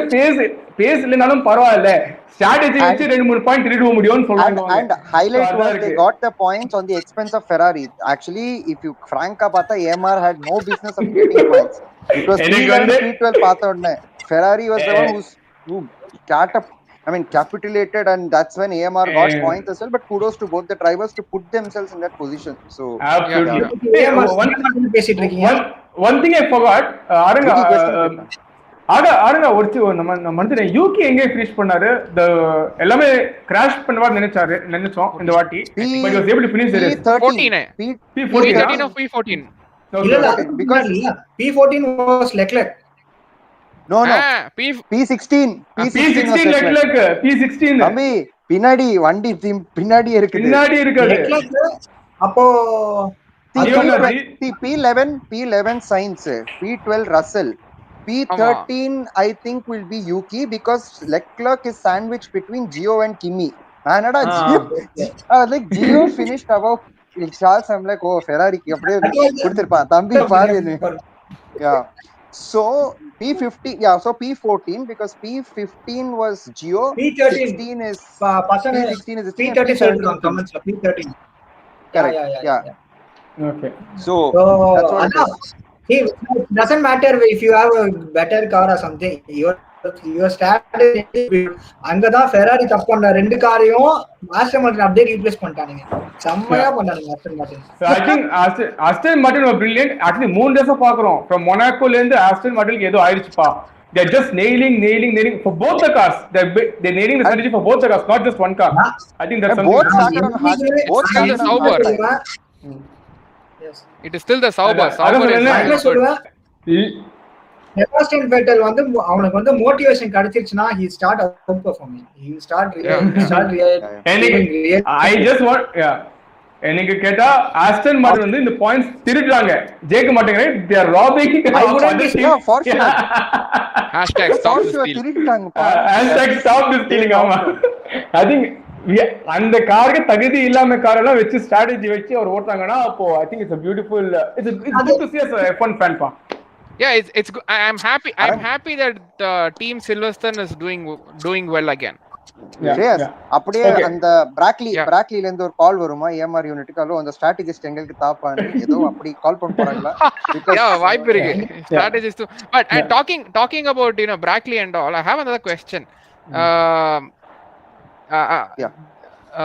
pace இல்லனாலும் பரவாயில்லை, strategy வச்சு 2-3 point திருட முடியும்னு சொல்றாங்க. And highlight was they got the points on the expense of Ferrari. Actually if you frank-ஆ பார்த்தா AMR had no business of getting points. Because P12 பார்த்த உடனே Ferrari was the one who capitulated and that's when AMR got points as well. But kudos to both the drivers to put themselves in that position. So absolutely. One thing I forgot, ஆரங்க ஒரு நம்ம மனுஷன் UK எங்க finish பண்ணாரு. எல்லாமே crash பண்ணுவார் நினைச்சோம் இந்த வாட்டி. But he was able to finish the race. P14 or P14 because P14 was Leclerc. No P16 தம்பி பின்னாடி வண்டி பின்னாடி இருக்குது. அப்போ P11 Sainz, P12 Russell, P13 I think will be Yuki because Leclerc is sandwiched between Gio and Kimi. Anada like Gio finished above Charles. I'm like oh Ferrari ki apdiye kuduthirpa thambi paru. Yeah, so P15 so P14 because P15 was Gio, P13 is P16 is P13 correct. Yeah. Okay, so that's what it doesn't matter if you have a better car or something, your strategy அங்கதான் Ferrari தப்பு பண்ண ரெண்டு காரையும் Aston Martin அப்படியே replace பண்ணிட்டானுங்க. செம்மையா பண்ணானுங்க Aston Martin. So I think Aston Martin was brilliant. Actually 3 டேஸா பாக்குறோம் from Monaco ல இருந்து Aston Martin ஏதோ ஆயிடுச்சுப்பா. They're just nailing for both the cars. They're nailing the strategy for both the cars, not just one car. I think that's both started on Sauber. Yes, it is still the Sauber. Sebastian Vettel வந்து அவனுக்கு வந்து motivation கிடைச்சிருச்சுனா he start outperforming. He start I just want எனக்கு கேட்டா Aston Martin வந்து இந்த points திருடுறாங்க, ஜெயிக்க மாட்டேங்கிறாங்க. they are robbing. I wouldn't be sure for sure. #stop this stealing. ஆமா I think அந்த காருக்கு தகுதி இல்லாம காரெல்லாம் வச்சு ஸ்ட்ராட்டஜி வச்சு அவர் ஓட்டாங்கன்னா அப்போ I think it's a beautiful it's good to see as a F1 fan pa. Yeah, it's good. I'm happy that team Silverstone is doing well again. Yes, அப்படியே அந்த பிராக்லில இருந்து ஒரு கால் வருமா AMR யூனிட்டுக்கு, அலோ அந்த ஸ்ட்ராட்டஜிஸ்ட் எங்களுக்கு தாப்பான்னு ஏதோ அப்படி கால் பண்ண போறாங்களா? வாய்ப்பு இருக்கு strategist. But and talking about Brackley and all, I have another question.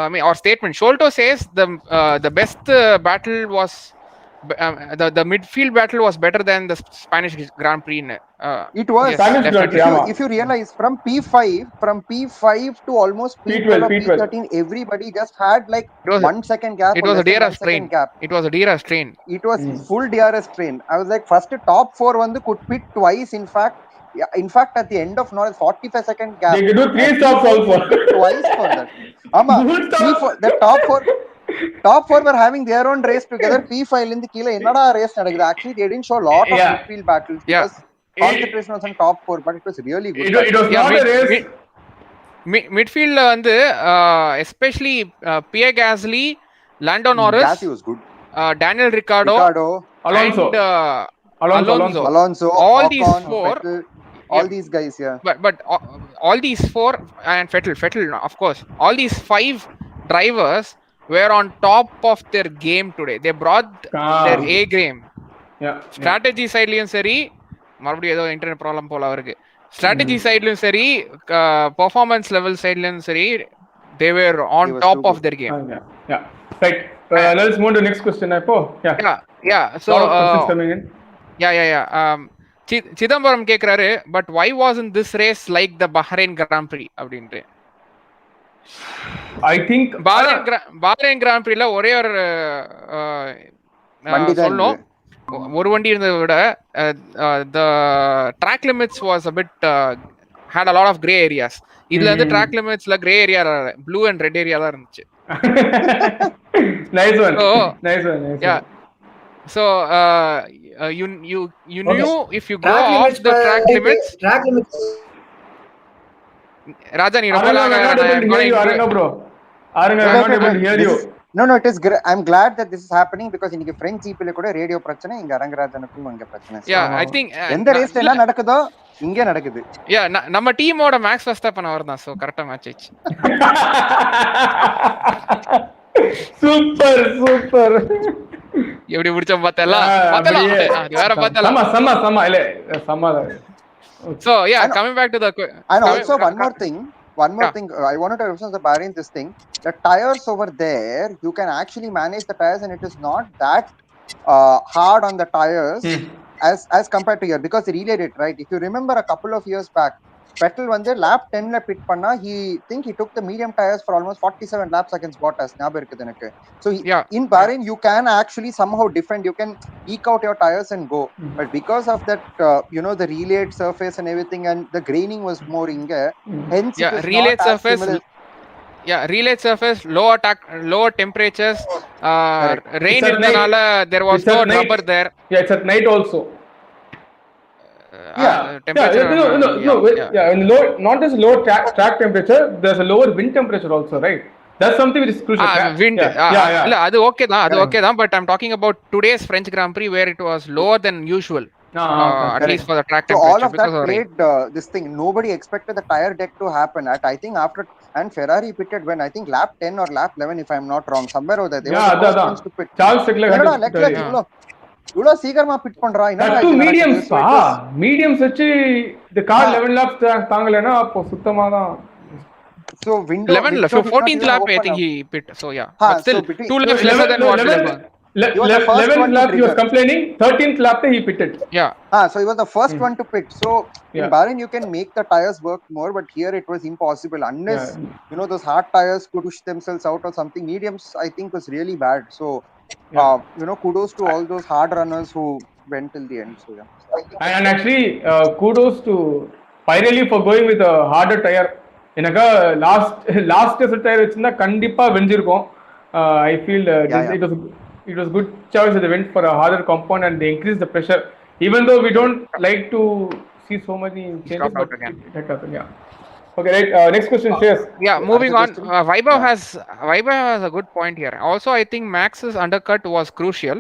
I mean, our statement Sholto says the best battle was the midfield battle was better than the Spanish Grand Prix. It was. Yes, Spanish Grand definitely. Prix, If you realize from P5 to almost P12 or P13, everybody just had like 1 second gap. It was a DRS train. It was a DRS train. It was full DRS train. I was like, first top 4 could pit twice. In fact, at the end of 45-second gap, they could do 3 stops also. Twice for that. The top 4 were having their own race together. P5 in the kila enada race nadakudhu. Actually, they didn't show a lot of midfield battles because concentration was on top 4, but it was really good. It was not a race. Midfield வந்து especially Pierre Gasly, Lando Norris, Gasly was good. Daniel Ricciardo, Alonso, and, Alonso, all Ocon, these 4, Vettel, all these guys, but all these 4 and Vettel, of course, all these 5 drivers were on top of their game today. They brought their A game. Strategy sideலயும் சரி, மறுபடியும் ஏதோ internet problem போல அவருக்கு. Strategy sideலயும் சரி, performance level sideலயும் சரி, they were on top of their game. Right. Let's move to next question. So Chidambaram கேக்குறாரு, but why wasn't this race like the Bahrain Grand Prix அப்படின்ட்டு? I think Bahrain Grand Prixல ஒரே ஒரு சொல்லணும், ஒரு வண்டி இருந்ததை விட the track limits was a bit had a lot of gray areas. இதுல வந்து track limitsல gray area, blue and red area தான் இருந்துச்சு. Nice one. Yeah. So you knew if you go off the track limits. Raja, you know, bro. I'm not able to hear you. No, it is great. I'm glad that this is happening because இன்னைக்கு French GP ல கூட radio பிரச்சனை, இங்க அரங்கராஜனுக்கும் அங்க பிரச்சனை. Yeah, I think எந்த ரேஸ்ல என்ன நடக்குதோ இங்க நடக்குது. Yeah, நம்ம டீமோட மேக்ஸ் வெர்ஸ்டாப்பன் அவர்தான். சோ கரெக்ட்டா மேட்ச் ஆச்சு. சூப்பர் எப்படி முடிச்சோம் பார்த்தலாம். அது வேற பார்த்தலாம். சம இல்ல சம. So yeah, coming back to the and also one more thing I wanted to reference the Bahrain this thing. The tires over there, you can actually manage the tires and it is not that hard on the tires as compared to here because they relayed it, right? If you remember a couple of years back, Vettel வந்து lap 10 ல pit பண்ணா he took the medium tires for almost 47 laps against Bottas. ஞாபகம் இருக்குது எனக்கு. So in Bahrain you can actually somehow defend, you can eke out your tires and go, but because of that the relayed surface and everything and the graining was more inga, hence relayed surface relayed surface, lower temperatures, rain irundanaala there was no rubber there. It's at night also. Not just low track temperature, there's a lower wind temperature also, right? That's something which is crucial. Wind, adu okay da, but I'm talking about today's French Grand Prix where it was lower than usual. At least for the track temperature. So all of that made this thing. Nobody expected the tire deck to happen. I think after, and Ferrari pitted when I think lap 10 or lap 11 if I'm not wrong, somewhere over there. They were the first ones to pit. Charles Leclerc இவ்ளோ சீக்கிரமா bit பண்றா. Mediums வச்சு the car 11 laps தாங்கலனா அப்போ சுத்தமா தான். So window 14th lap I think he pit. So yeah, but still 2 laps lesser than what 11th lap he was complaining, 13th lap he pitted. So he was the first one to pit. So in Bahrain you can make the tires work more, but here it was impossible unless those hard tires could push themselves out or something. Mediums I think was really bad. So kudos to all those hard runners who went till the end. So and actually kudos to Pirelli for going with a harder tire. எனக்கு last tire வச்சிருந்தா கண்டிப்பா வெஞ்சிருக்கும். I feel it was good choice that they went for a harder compound and they increased the pressure, even though we don't like to see so many changes, but it happened. Okay, right. Next question, Shreyas. Moving on. Vaibhav has a good point here. Also, I think Max's undercut was crucial.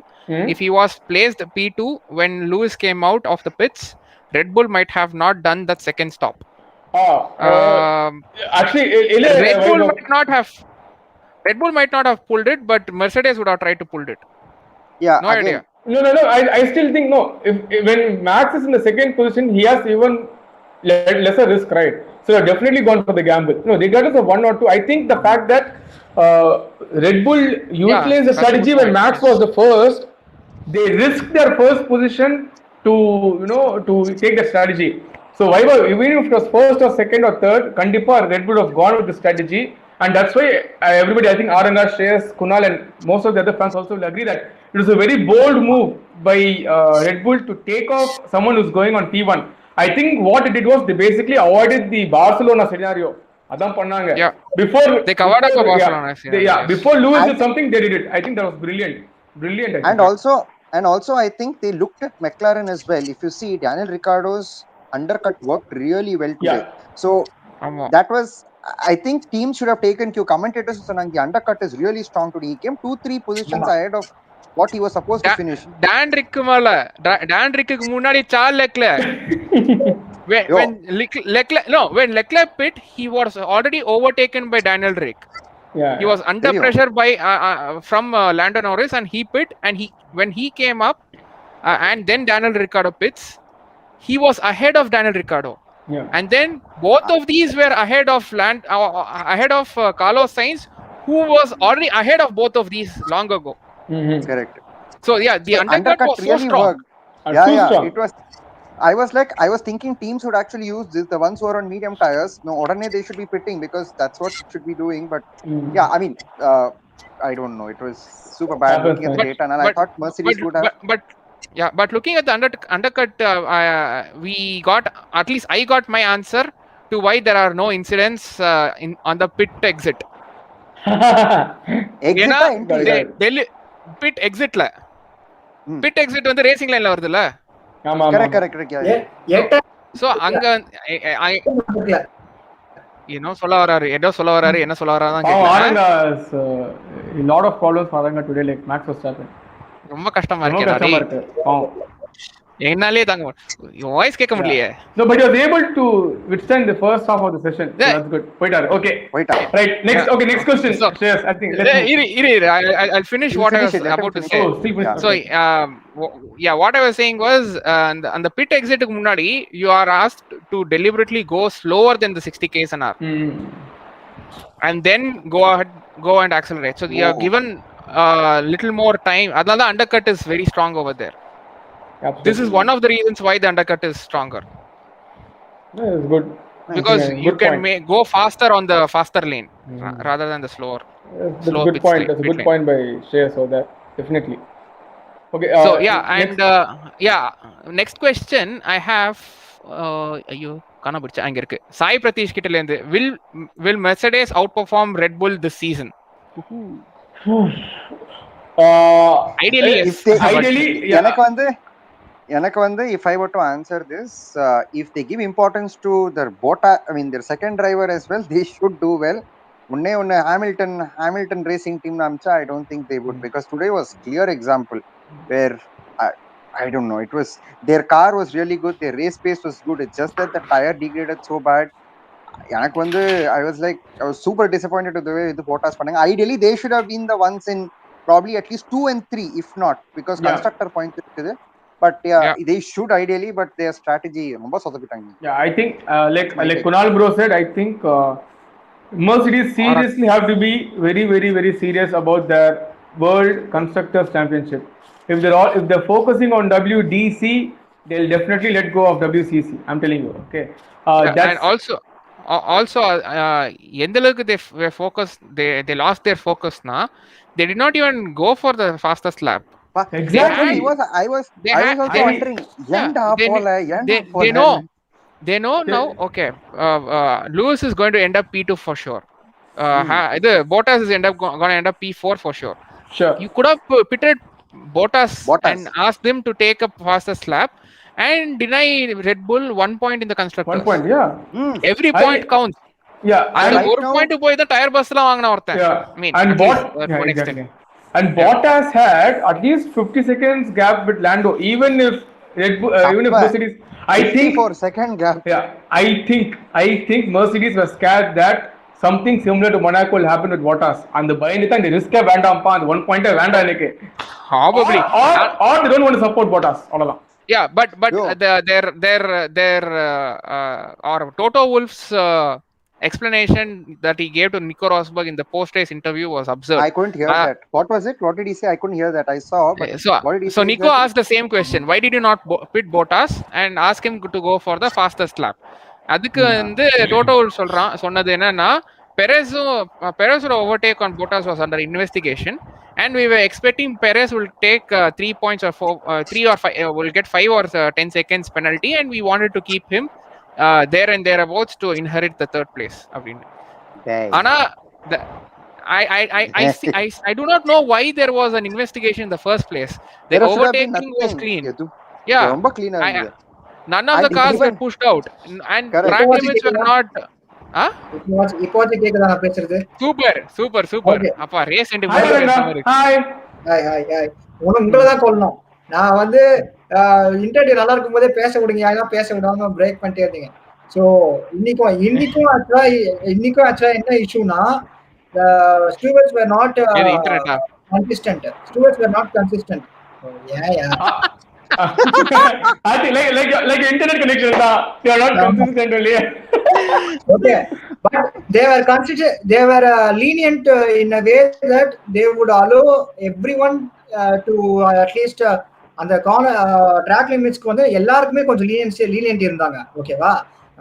If he was placed P2 when Lewis came out of the pits, Red Bull might have not done that second stop. Actually, Red Bull might not have pulled it, but Mercedes would have tried to pull it. No idea. No. I still think no. When Max is in the second position, he has even lesser risk, right? So they're definitely gone for the gamble. No, regardless of 1 or 2, I think the fact that Red Bull utilized the strategy when Max was the first they risked their first position to to take the strategy. So even if it was first or second or third, kandipa Red Bull have gone with the strategy, and that's why everybody, I think Aranga, Shreyas, Kunal, and most of the other fans also will agree that it was a very bold move by Red Bull to take off someone who's going on P1. I think what it did was they basically avoided the Barcelona scenario. Adan pannanga. Yeah. Before they covered up Barcelona scenario. Before Lewis did something, they did it. I think that was brilliant. And also I think they looked at McLaren as well. If you see, Daniel Ricciardo's undercut worked really well today. So that was, I think teams should have taken cue. Commentators saying the undercut is really strong today. He came 2-3 positions ahead of what he was supposed to finish. Dan Rick ku munadi Charles Leclerc. when Leclerc pit, he was already overtaken by Daniel Rick. Yeah, he was under pressure by from Lando Norris, and he pit, and when he came up and then Daniel Ricciardo pits, he was ahead of Daniel Ricciardo. Yeah. And then both of these were ahead of Carlos Sainz, who was already ahead of both of these long ago. Correct. So yeah, the undercut was really so strong. Yeah, it was. I was thinking teams would actually use this, the ones who are on medium tires. No, ordinarily they should be pitting because that's what it should be doing. But yeah, I mean, I don't know. It was super bad looking at the data, and I thought Mercedes would have. But looking at the undercut, we got, at least I got my answer to why there are no incidents on the pit exit. Pit exitல pit exit வந்து racing லைன்ல வருதுல. ஆமா correct. So அங்க என்ன சொல்ல வராரு என்ன சொல்ல வராருன்னு கேக்குறேன். ஆரங்க lot of problems ஆரங்க today, like Max Verstappen. ரொம்ப கஷ்டமா இருக்கு. என்னாலே தாங்க வாய்ஸ் கேட்க முடியல. No, but he was able to withstand the first half of the session. So that's good. Poitar. Okay. Right. Next question. So, yes, I think. I'll finish what I was about to say. So, what I was saying was, on the pit exit க்கு முன்னாடி, you are asked to deliberately go slower than the 60 km/h. And then go and accelerate. So, you are given little more time. Adala the undercut is very strong over there. Absolutely. This is one of the reasons why the undercut is stronger. Yeah, it's good. Because you can go faster on the faster lane rather than the slower. That's a good point. That's a good point by Shreyas for that. Definitely. Okay. So next question I have. Ayyo kana bidicha anga irukku. Sai Pratish kitta lende will Mercedes outperform Red Bull this season? Ideally, yes. எனக்கு வந்து if I were to answer this, if they give importance to their their second driver as well, they should do well. Munne Hamilton racing team namcha, I don't think they would, because today was clear example where I don't know, it was their car was really good, their race pace was good, it's just that the tire degraded so bad. எனக்கு வந்து I was super disappointed with the way the Bottas பண்ணாங்க. Ideally they should have been the ones in probably at least 2 and 3 if not, because constructor points இருக்குது. But they should ideally, but their strategy ரொம்ப சொதப்பிட்டாங்க. Yeah, I think like Kunal bro said, I think Mercedes seriously have to be very, very, very serious about their World Constructors Championship. If they're focusing on WDC, they'll definitely let go of WCC. I'm telling you. Okay. And also எந்த அளவுக்கு they focus, they lost their focus na, they did not even go for the fastest lap. Exactly. I was also wondering. They know now. Okay, Lewis is going to end up P2 for sure. Bottas is going to end up P4 for sure. Sure. You could have pitted Bottas and asked them to take up fastest lap and deny Red Bull 1 point in the constructors. 1 point, yeah. Every point counts. Yeah. And one point போய் தான் tyre பஸ்ல வாங்குன ஒருத்தன். I mean, and Bottas had at least 50 seconds gap with Lando, even if Mercedes, I think 4-second gap. Yeah, I think Mercedes was scared that something similar to Monaco will happen with Bottas, and the பயந்து தான் இந்த ரிஸ்கே வேண்டாம்ப்பா, அந்த 1 point வேண்டாம் எனக்கு. Probably. Or they don't want to support Bottas, அவ்வளவுதான். Yeah, but their or Toto Wolff's explanation that he gave to Nico Rosberg in the post-race interview was absurd. I couldn't hear that. What was it? What did he say? I couldn't hear that. I saw, but what did he say? So Nico asked the same question. Why did you not pit Bottas and ask him to go for the fastest lap? அதுக்கு வந்து டோட்டோ சொன்னது என்னன்னா பெரேஸோட overtake on Bottas was under investigation and we were expecting Perez will take 3 points or 3 or 5 will get 5 or 10 seconds penalty and we wanted to keep him there and thereabouts to inherit the third place அப்படின்னு. ஆனா I do not know why there was an investigation in the first place. The overtaking was clean. Yeah, ரொம்ப clean ஆ இருந்தது. None of the cars were pushed out and track limits were not. இப்போ கேக்குதா நான் பேசுறது? Super. அப்பா race end hi உங்களை தான் கொல்லணும். நான் வந்து இன்டர்வியூ நல்லா இருக்கும் போதே பேச விடுங்க, யாரும் பேச விடாம பிரேக் பண்ணிட்டே இருந்தீங்க. ஸோ இன்னைக்கும் ஆக்சுவலா என்ன இஷ்யூனா stewards were not consistent. I think like internet connection you are not consistent only. Okay, but they were consistent. They were lenient in a way that they would allow everyone to at least அந்த track limits க்கு வந்து எல்லாருக்குமே கொஞ்சம் lenient இருந்தாங்க. ஓகேவா?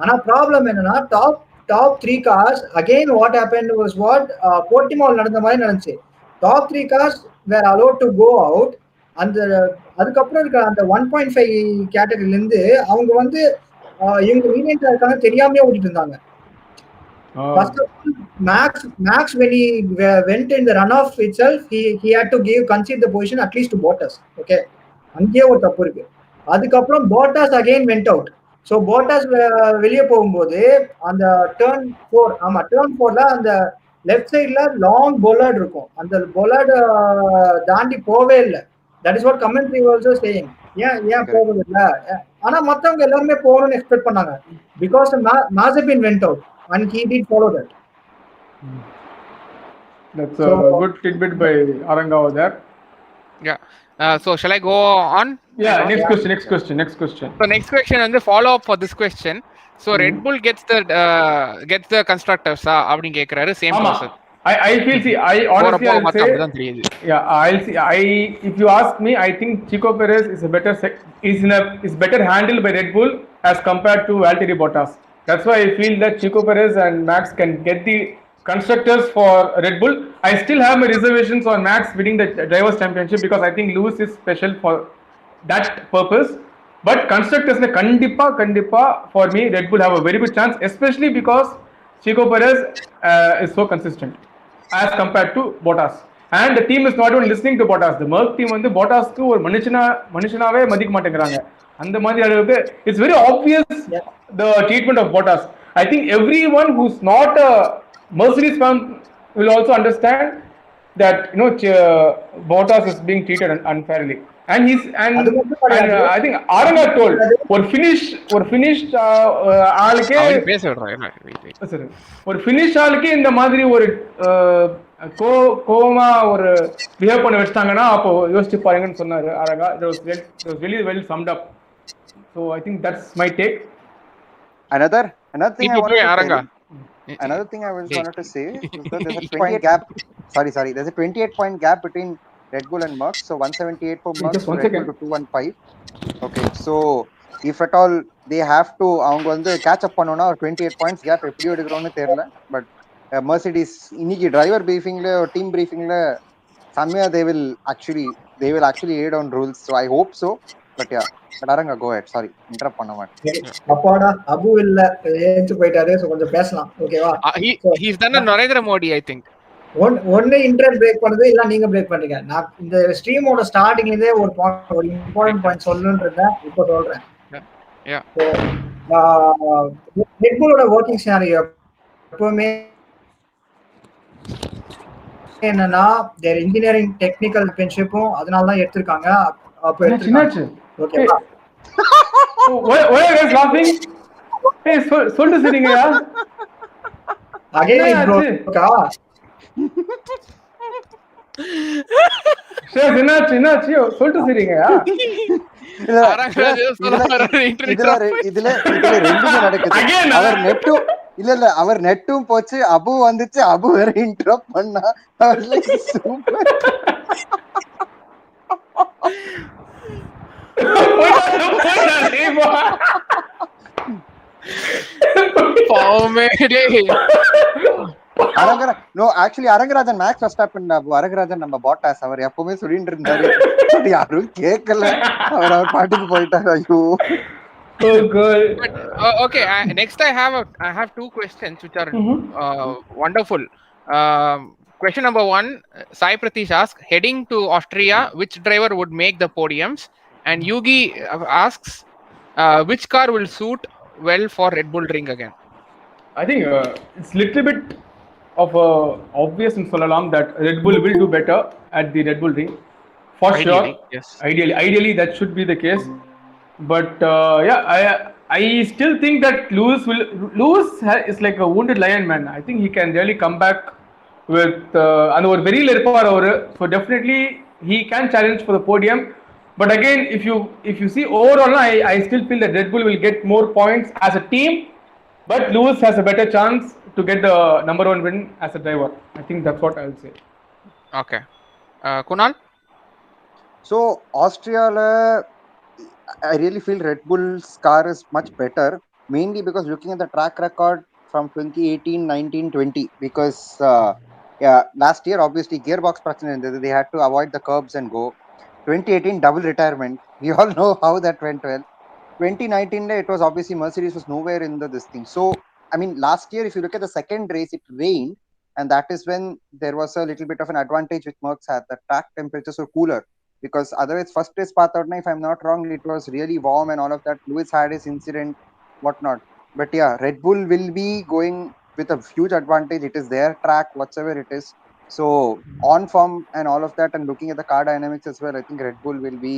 ஆனா problem என்னன்னா top 3 cars again what happened was what Portimao நடந்த மாதிரி நடந்துச்சு. Top 3 cars were allowed to go out. அந்த அதுக்கப்புறம் இருக்க அந்த 1.5 கேட்டகரியில இருந்து அவங்க வந்து இவங்க லீனியன்ட்டா இருக்காங்க தெரியாமலே ஓடிட்டு இருந்தாங்க. First of all, Max when he went in the runoff itself, he had to concede the position at least to Bottas. Okay, அங்கேயே ஒரு தப்பு இருக்கு. அதுக்கப்புறம் Bottas again went out. So Bottas வெளியே போகும்போது அந்த டர்ன் 4ல அந்த லெஃப்ட் சைட்ல லாங் பொலார்ட் இருக்கும். அந்த பொலார்ட் தாண்டி போவே இல்லை. That is what commentary also saying. ஏன் போகுது இல்ல, ஆனா மத்தவங்க எல்லாருமே போகணும்னு எக்ஸ்பெக்ட் பண்ணாங்க because Mazepin went out and he did follow that. That's a good tidbit by Aranga over there. Yeah. So shall I go on? Yeah, next question. So next question and the follow up for this question. So Red Bull gets the constructors அப்படினு கேக்குறாரு, same person. I feel, see, I honestly I'll say, yeah, I'll see. If you ask me, I think Checo Perez is better handled by Red Bull as compared to Valtteri Bottas. That's why I feel that Checo Perez and Max can get the constructors for Red Bull. I still have my reservations on Max winning the drivers' championship because I think Lewis is special for that purpose. But constructors kandipa for me Red Bull have a very good chance, especially because Checo Perez is so consistent as compared to Bottas. And the team is not even listening to Bottas. The Merc team வந்து Bottasக்கு ஒரு மனுஷனாவே மதிக்க மாட்டேங்கிறாங்க. அந்த மாதிரி அளவுக்கு it's very obvious the treatment of Bottas. I think everyone who's not a Mercedes fan will also understand that Bottas is being treated unfairly. And I think Aranga told ஒரு finished ஆளுக்கே ஒரு finish ஆளுக்கே இந்த மாதிரி ஒரு கோவமா ஒரு behave பண்ண வச்சிட்டாங்கன்னா அப்போ யோசிச்சு பாருங்கன்னு சொன்னாரு Aranga. It was really well summed up. So I think that's my take. Another thing I wanted to say is that there's a 28 gap. Sorry. There's a 28 point gap between Red Bull and Merc. So 178 for Merc, Red Bull to 215. Okay, so if at all they have to அவங்க வந்து catch up பண்ணனும்னா ஒரு 28 points gap எப்படி எடுக்கறோம்னு தெரியல. But Mercedes இன்னைக்கு driver பிரீஃபிங்ல team பிரீஃபிங்ல சமயா they will actually aid on rules. So I hope so. But yeah, Aranga, go ahead. Sorry, interrupt பண்ண மாட்டேன். அப்பாடா அபு இல்ல ஏஞ்சு போயிட்டாரு. சோ கொஞ்சம் பேசலாம். ஓகேவா? He's done a Narendra Modi, I think. ஒன்னு இன்டர்நெட் பிரேக் பண்ணுது, இல்ல நீங்க பிரேக் பண்றீங்க. நான் இந்த ஸ்ட்ரீமோட ஸ்டார்டிங்ல இருந்தே ஒரு இம்பார்ட்டன்ட் பாயிண்ட் சொல்லணும்ன்றத இப்ப சொல்றேன். Red Bullோட வொர்க்கிங் சினாரியோ எப்பவுமே என்னன்னா their engineering technical championshipம் அதனால தான் எடுத்துருக்காங்க. அப்ப எடுத்துருக்காங்க. ஓகேவா? Why are you guys laughing? Hey, சொல்லுங்க சரிங்கயா. அகைன் ப்ரோ என்னாச்சு சொல்லிட்டு சரிங்கயா. இதுல ரெண்டுமே நடக்குது. அவர் இல்ல அவர் நெட்டும் போச்சு, அபு வந்துச்சு, அபு வேற இன்டரப்ட் பண்ணா. Super. Arangarajan Max Verstappen Abu, Arangarajan நம்ம பாட்டாஸ், அவர் எப்பவுமே சொல்லிட்டு இருந்தாரு, யாரும் கேட்கல, அவர் பாட்டுக்கு போயிட்டாரு. ஐயோ. Oh God. But, okay, next I have two questions which are wonderful. Question number 1, Sai Pratish asks, heading to Austria, which driver would make the podiums? And Yugi asks, which car will suit well for Red Bull Ring again? I think it's little bit of obvious in Solalam that Red Bull will do better at the Red Bull Ring. For ideally, sure. Yes. Ideally that should be the case. But I still think that Lewis is like a wounded lion, man. I think he can really come back with and over very little. So definitely he can challenge for the podium. But again, if you see overall, I still feel that Red Bull will get more points as a team, but Lewis has a better chance to get the number 1 win as a driver. I think that's what I will say. Okay. Kunal? So Austria, I really feel Red Bull's car is much better, mainly because looking at the track record from 2018, 19, 20, because last year obviously gearbox prachana, they had to avoid the curbs and go. 2018 double retirement, we all know how that went well. 2019 it was obviously Mercedes was nowhere in this thing. So I mean, last year if you look at the second race, it rained, and that is when there was a little bit of an advantage which Mercs had. The track temperatures were cooler, because otherwise first race path, if I'm not wrong, it was really warm and all of that. Lewis had his incident, whatnot. But yeah, Red Bull will be going with a huge advantage. It is their track, whatsoever it is. So on form and all of that, and looking at the car dynamics as well, I think Red Bull will be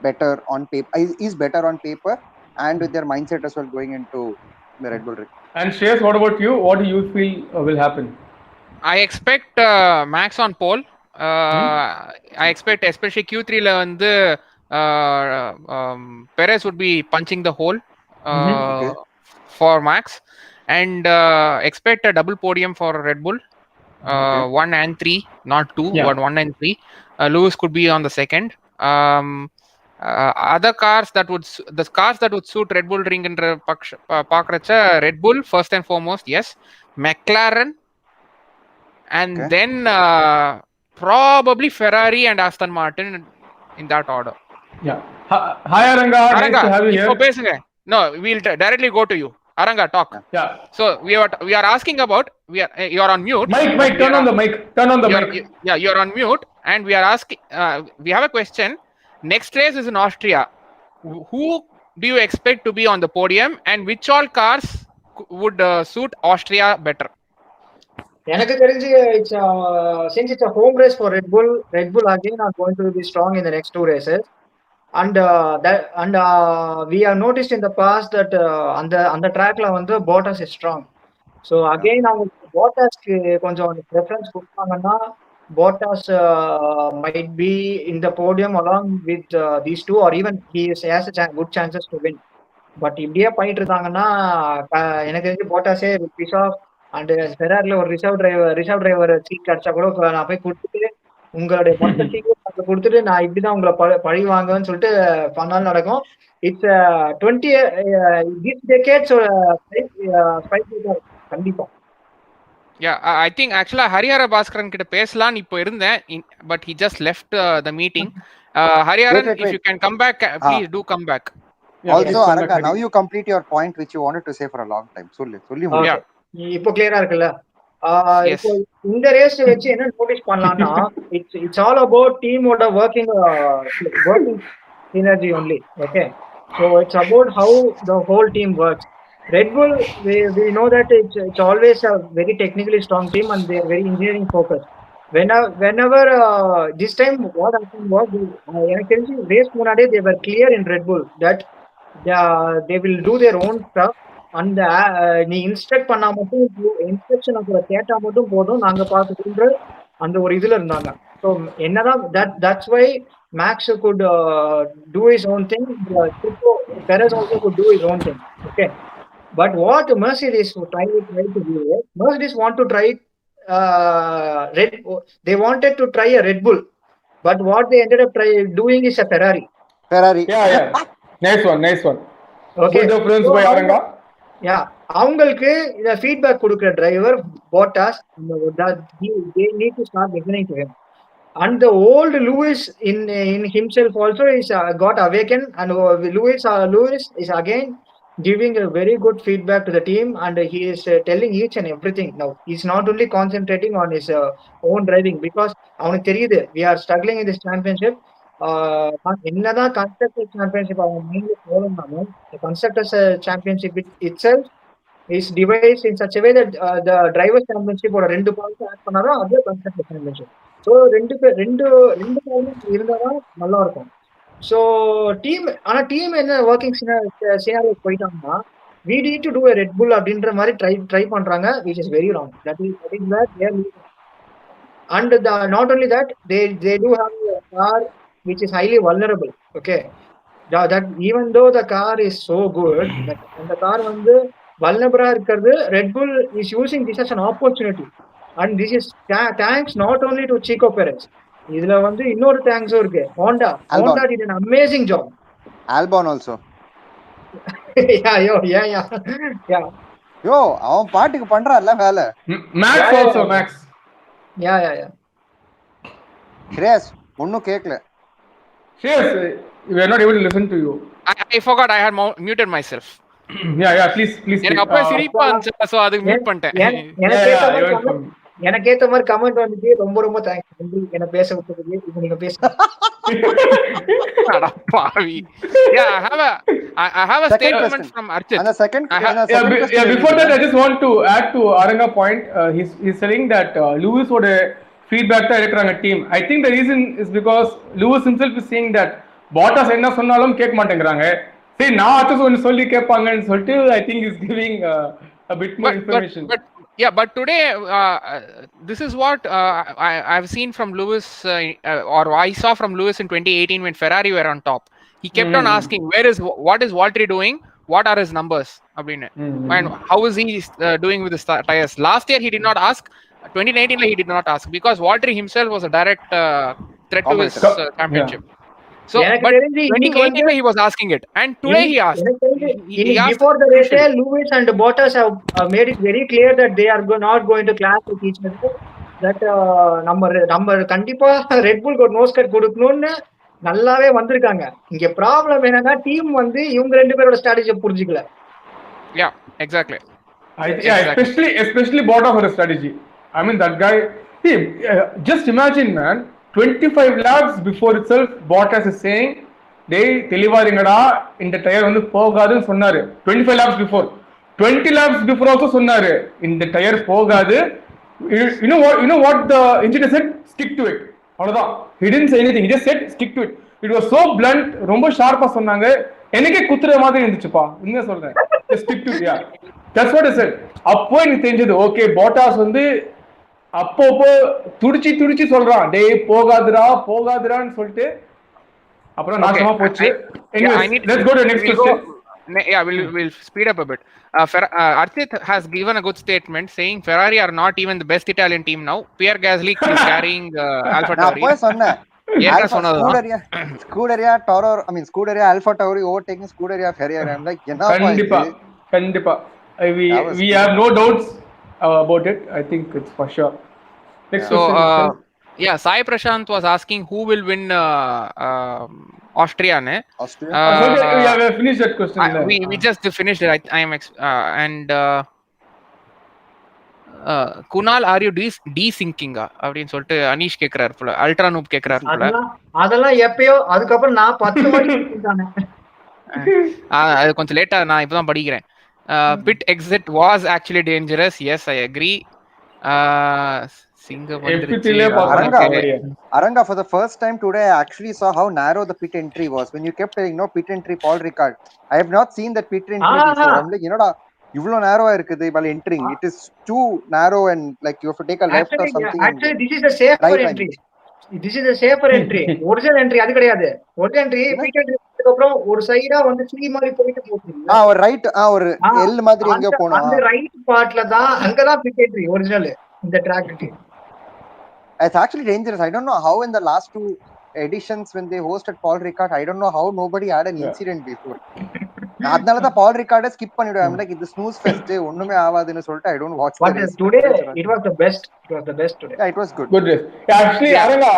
better on paper, is better on paper, and with their mindset as well going into the Red Bull Ring. And Shreyas, what about you? What do you feel will happen? I expect Max on pole. I expect especially Q3 la வந்து Perez would be punching the hole for Max, and expect a double podium for Red Bull, 1 and 3, not 2, but 1 and 3. Lewis could be on the second. Other cars that would suit Red Bull Ring என்ற பார்க்கறச்ச Red Bull first and foremost, yes, McLaren, and then probably Ferrari and Aston Martin in that order. Yeah. Hi Aranga, nice to have you here. பேசுங்க. No, we'll directly go to you. Aranga, talk. Yeah. So we are asking about, you are on mute. Mike, turn on the mic. Yeah, you are on mute, and we are asking. We have a question. Next race is in Austria. Who do you expect to be on the podium, and which all cars would suit Austria better? எனக்கு தெரிஞ்சு since it's a home race for Red Bull again are going to be strong in the next 2 races, and we have noticed in the past that அந்த trackல வந்து Bottas is strong. So again அவங்க Bottasக்கு கொஞ்சம் preference கொடுத்தாங்கன்னா Bottas might be in the podium along with these two, or even he has a good chances to win. But இப்படியே பண்ணிட்டு இருந்தாங்கன்னா எனக்கு தெரிஞ்சு Bottas piece off, and ஃபெராரில ஒரு ரிசர்வ் டிரைவர் சீட் கிடைச்சா கூட நான் போய் கொடுத்துட்டு உங்களுடைய மொத்த சீக்கிரம் கொடுத்துட்டு நான் இப்படிதான் உங்களை பழி வாங்குவேன்னு சொல்லிட்டு பண்ணாலும் நடக்கும். இட்ஸ் 20 this decades கண்டிப்பா. Yeah, I think actually Harihara Bhaskaran கிட்ட பேசலாம் இப்போ இருந்தேன், but he just left the meeting. Hariharan, if you can come back, please do come back. Also Aranga, now you complete your point which you wanted to say for a long time. சொல்லி இப்போ கிளியரா இருக்குல்ல? இப்போ இந்த race வச்சு என்ன notice பண்ணலாம்னா it's all about டீமோட working synergy only. Okay, so it's about how the whole team works. Red Bull, we know that it's always a very technically strong team, and they are very engineering focused. Whenever this time what happened was, எனக்கு தெரிஞ்சு race முன்னாடியே they were clear in Red Bull that they will do their own stuff, and நீ instruct பண்ணா மட்டும் instruction கேட்டா மட்டும் போதும், நாங்க பார்த்துக்கின்ற அந்த ஒரு இதுல இருந்தாங்க. ஸோ என்னதான் that's why Max could do his own thing, Perez also could do his own thing. Okay, But what Mercedes try to do is, Mercedes want to try they wanted to try a Red Bull, but what they ended up doing is a Ferrari. Yeah. Nice one. Okay. Good reference by Aranga. Yeah, அவங்களுக்கு இந்த feedback கொடுக்கிற driver Bottas, they need to start listening to him. And the old Lewis in himself also is got awakened, and Lewis is again giving a very good feedback to the team, and he is telling each and everything. Now he's not only concentrating on his own driving, because அவனுக்கு தெரியுது we are struggling in this championship. என்னதான் constructor championship அவங்க mainly போகணும்னாலும் constructors championship itself is devised in such a way that the drivers championship ஓட 2 points add பண்ணாலும் அதே constructor championship. So ரெண்டு point இருந்தாதான் நல்லா இருக்கும். ஸோ டீம் என்ன ஒர்க்கிங் சினாரியோ போயிட்டாங்கன்னா we need to do a Red Bull அப்படின்ற மாதிரி ட்ரை பண்றாங்க, which is very wrong. That is where they are leading. And not only that, they do have a car which is highly vulnerable. Okay, that even though the car is so good, the car வந்து vulnerable இருக்கிறது, Red Bull is using this as an opportunity, and this is thanks not only to Chico Perez. இதுல வந்து இன்னொரு தேங்க்ஸும் இருக்கு, Honda did an amazing job. Albon also. yeah அவன் பாட்டுக்கு பண்றான்ல வேலை. Max. Yeah. Shreyas, ஒன்னும் கேக்கல. Shreyas, we are not able to listen to you. I forgot I had muted myself. Yeah, please. எனக்கு அப்ப சிரிப்பா இருந்துச்சு, சோ அதுக்கு மியூட் பண்ணிட்டேன். எனக்கு ஏத்த மாதிரி கமெண்ட் வந்துச்சு, ரொம்ப தேங்க்ஸ் என்ன பேச விட்டதுக்கு. இப்போ நீங்க பேசுங்க. அட பாவி. Yeah, I have a statement from Archit. And the second before that I just want to add to Aranga point. He's saying that Lewis would feedback ta எடுக்கறாங்க team. I think the reason is because Lewis himself is saying that Bottas என்ன சொன்னாலும் கேட்க மாட்டேங்கறாங்க. சரி நான் அத சொல்லி கேட்பாங்கன்னு சொல்லிட்டு I think he's giving a bit more information. But today this is what I've seen from Lewis, or I saw from Lewis in 2018 when Ferrari were on top. He kept on asking what is Valtteri doing, what are his numbers abdine, and how is he doing with his tires. Last year he did not ask, 2019 he did not ask, because Valtteri himself was a direct threat to his championship. So but 2018 he was asking it, and today he asked. Before the race, Lewis and Bottas have made it very clear that they are not going to clash with each other. That நம்ம கண்டிப்பா Red Bull nose cut கொடுக்கணும்னு நல்லாவே வந்திருக்காங்க. இங்க problem என்னன்னா team வந்து இவங்க ரெண்டு பேரோட ஸ்ட்ராட்டஜியை புரிஞ்சுக்கல. Yeah, exactly. Especially Bottas for a strategy. I mean that guy, just imagine man, 25 laps before itself Bottas is saying டேய் தெளிவாருங்கடா இந்த டயர் வந்து போகாதுன்னு சொன்னாரு. 25 laps before, 20 laps before also சொன்னாரு இந்த டயர் போகாது. You know what the engineer said? Stick to it. அவ்வளவுதான். He didn't say anything, he just said stick to it. It was so blunt, ரொம்ப ஷார்ப்பா சொன்னாங்க. எனக்கே குத்துற மாதிரி இருந்துச்சுப்பா, உண்மையா சொல்றேன். Just stick to it. Yeah, that's what I said. அப்போ எனக்கு தெரிஞ்சது ஓகே Bottas வந்து அப்போ துடிச்சி சொல்றான் டேய் போகாதுடான்னு சொல்லிட்டு அப்புறம் நாசமா போச்சு. Let's go to the next question. Yeah, we'll speed up a bit. Archit has given a good statement saying Ferrari are not even the best Italian team now. Pierre Gasly is carrying Alfa Tauri. நான் சொன்னேன் Scuderia Toro, I mean Scuderia Alfa Tauri overtaking Scuderia Ferrari. I'm like கண்டிப்பா we have no doubts about it. I think it's for sure. Next question. Yeah, Sai Prashant was asking who will win Austria. We have finished that question. We just finished it. I am and Kunal, are you de-syncing அப்படின்னு சொல்லிட்டு அனீஷ் கேக்குறாரு போல, ultra noob கேக்குறாரு போல. அதெல்லாம் எப்பயோ, அதுக்கப்புறம் நான் 10 மணிக்கு தானே. அது கொஞ்சம் லேட்டா, நான் இப்பதான் படிக்கிறேன். Pit exit was actually dangerous. Yes, I agree. Aranga, for the first time today I actually saw how narrow the pit entry was. When you kept saying no pit entry Paul Ricard, I have not seen that pit entry before. I'm like, ivlo narrow ah irukudhu while entering. It is too narrow and like you have to take a left or something. Actually this is a safer entry. this is a safer entry. Original entry அது கிடையாது. Original entry weekend அப்புறம் ஒரு சைடா வந்து tree மாதிரி போயிட்டு போகுது. ஒரு ரைட் ஒரு எல் மாதிரி எங்க போணும். அந்த ரைட் பார்ட்ல தான் அங்கதான் பிக் என்ட்ரி ஒரிஜினல் இந்த track. It's actually dangerous. I don't know how in the last two editions when they hosted Paul Ricard, I don't know how nobody had an incident before. அதனால தான் பால் ரிகார்டை skip பண்ணிடுவேன். I'm like இது snooze fest ஒண்ணுமே ஆகாதுன்னு சொல்லிட்டு I don't watch but today it was the best today. Yeah, it was good race. Yeah, actually aranga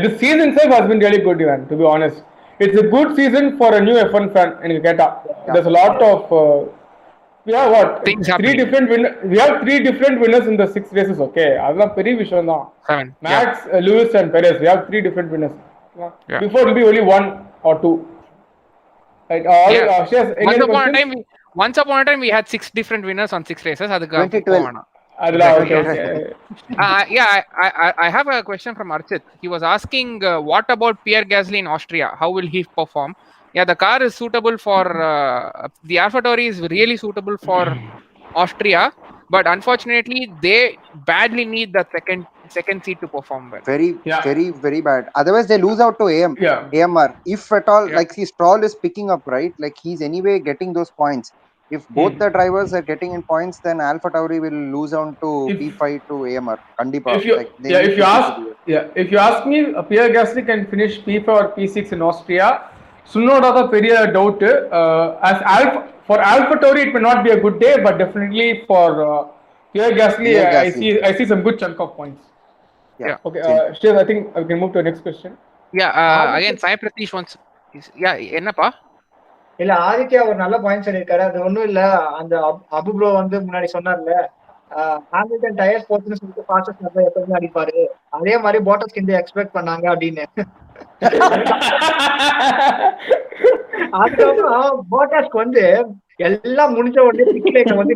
this season itself has been really good, man, to be honest. It's a good season for a new F1 fan. எனக்கு கேட்டா there's a lot of we have what three different winners in the 6 races. Okay, அதெல்லாம் பெரிய விஷயம் தான். Max, Lewis and Perez, we have 3 different winners. Before it will be only 1 or 2. Right, once upon a time we had 6 different winners on 6 races. Adukku 2012. I have a question from Archit. He was asking what about Pierre Gasly in Austria? How will he perform? Yeah, the car is suitable for the AlphaTauri is really suitable for Austria, but unfortunately they badly need the second seat to perform well. Very bad. Otherwise they lose out to AMR. If at all, like see Stroll is picking up, right? Like he's anyway getting those points. If both the drivers are getting in points, then AlphaTauri will lose on to P5 to AMR. Kandipa. If you ask me, Pierre Gasly can finish P5 or P6 in Austria. Sunoda பெரிய doubt. As for AlphaTauri it may not be a good day, but definitely for Pierre Gasly, I see some good chunk of points. Okay, Steve, I think we can move to the next question. Again Sai Pratish wants என்னப்பா இல்ல ஆதித்யா ஒரு நல்ல point சொல்லிருக்காரு. அது ஒண்ணும் இல்ல, அந்த Abu bro வந்து முன்னாடி சொன்னார்ல ஹாமில்டன் டயர் போச்சுன்னு சொல்லிட்டு ஃபாஸ்டஸ்ட் லாப் எப்பவுமே அடிப்பாரு, அதே மாதிரி போட்டஸ் கிட்ட எக்ஸ்பெக்ட் பண்ணாங்க அப்படின்னு. அதுக்கப்புறம் போட்டாஸ்க்கு வந்து எல்லாம் முடிஞ்ச உடனே பிக்லைட்ல வந்து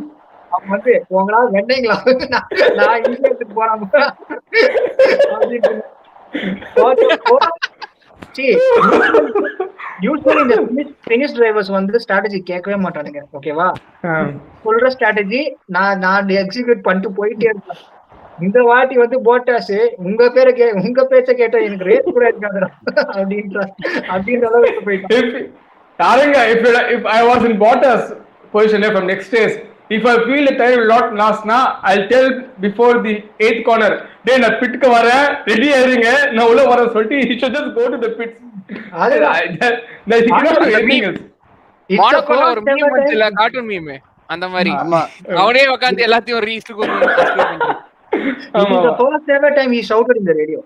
அவங்க வந்து உங்களா வெண்ணைங்களா நான் இங்க எடுத்துட்டு போறாங்க அப்படின்னு. யூசுவலி இந்த ஃபினிஷ் டிரைவர்ஸ் வந்து ஸ்ட்ராட்டஜி கேட்கவே மாட்டானுங்க. ஓகேவா, சொல்ற ஸ்ட்ராட்டஜி நான் எக்ஸிக்யூட் பண்ணிட்டு போயிட்டே இருக்கேன். இந்த வாட்டி வந்து போட்டாஸ் உங்க பேச்ச கேட்ட எனக்கு ரேஸ் கூட இருக்காது அப்படின்ற அளவுக்கு போயிட்டான். If I was in Bottas position from next race, if I feel the tire will not last na, I'll tell before the 8th corner, then na pit ku varen ready ஆயிருங்க நான் உள்ள வர சொல்லிட்டு he should just go to the pits. மானோகோல ஒரு meme வந்துல cartoon meme அந்த மாதிரி அவனே உட்கார்ந்து எல்லாத்தையும் ரீஸ்ட் கொடுத்து. This is the first ever time he shouted in the radio.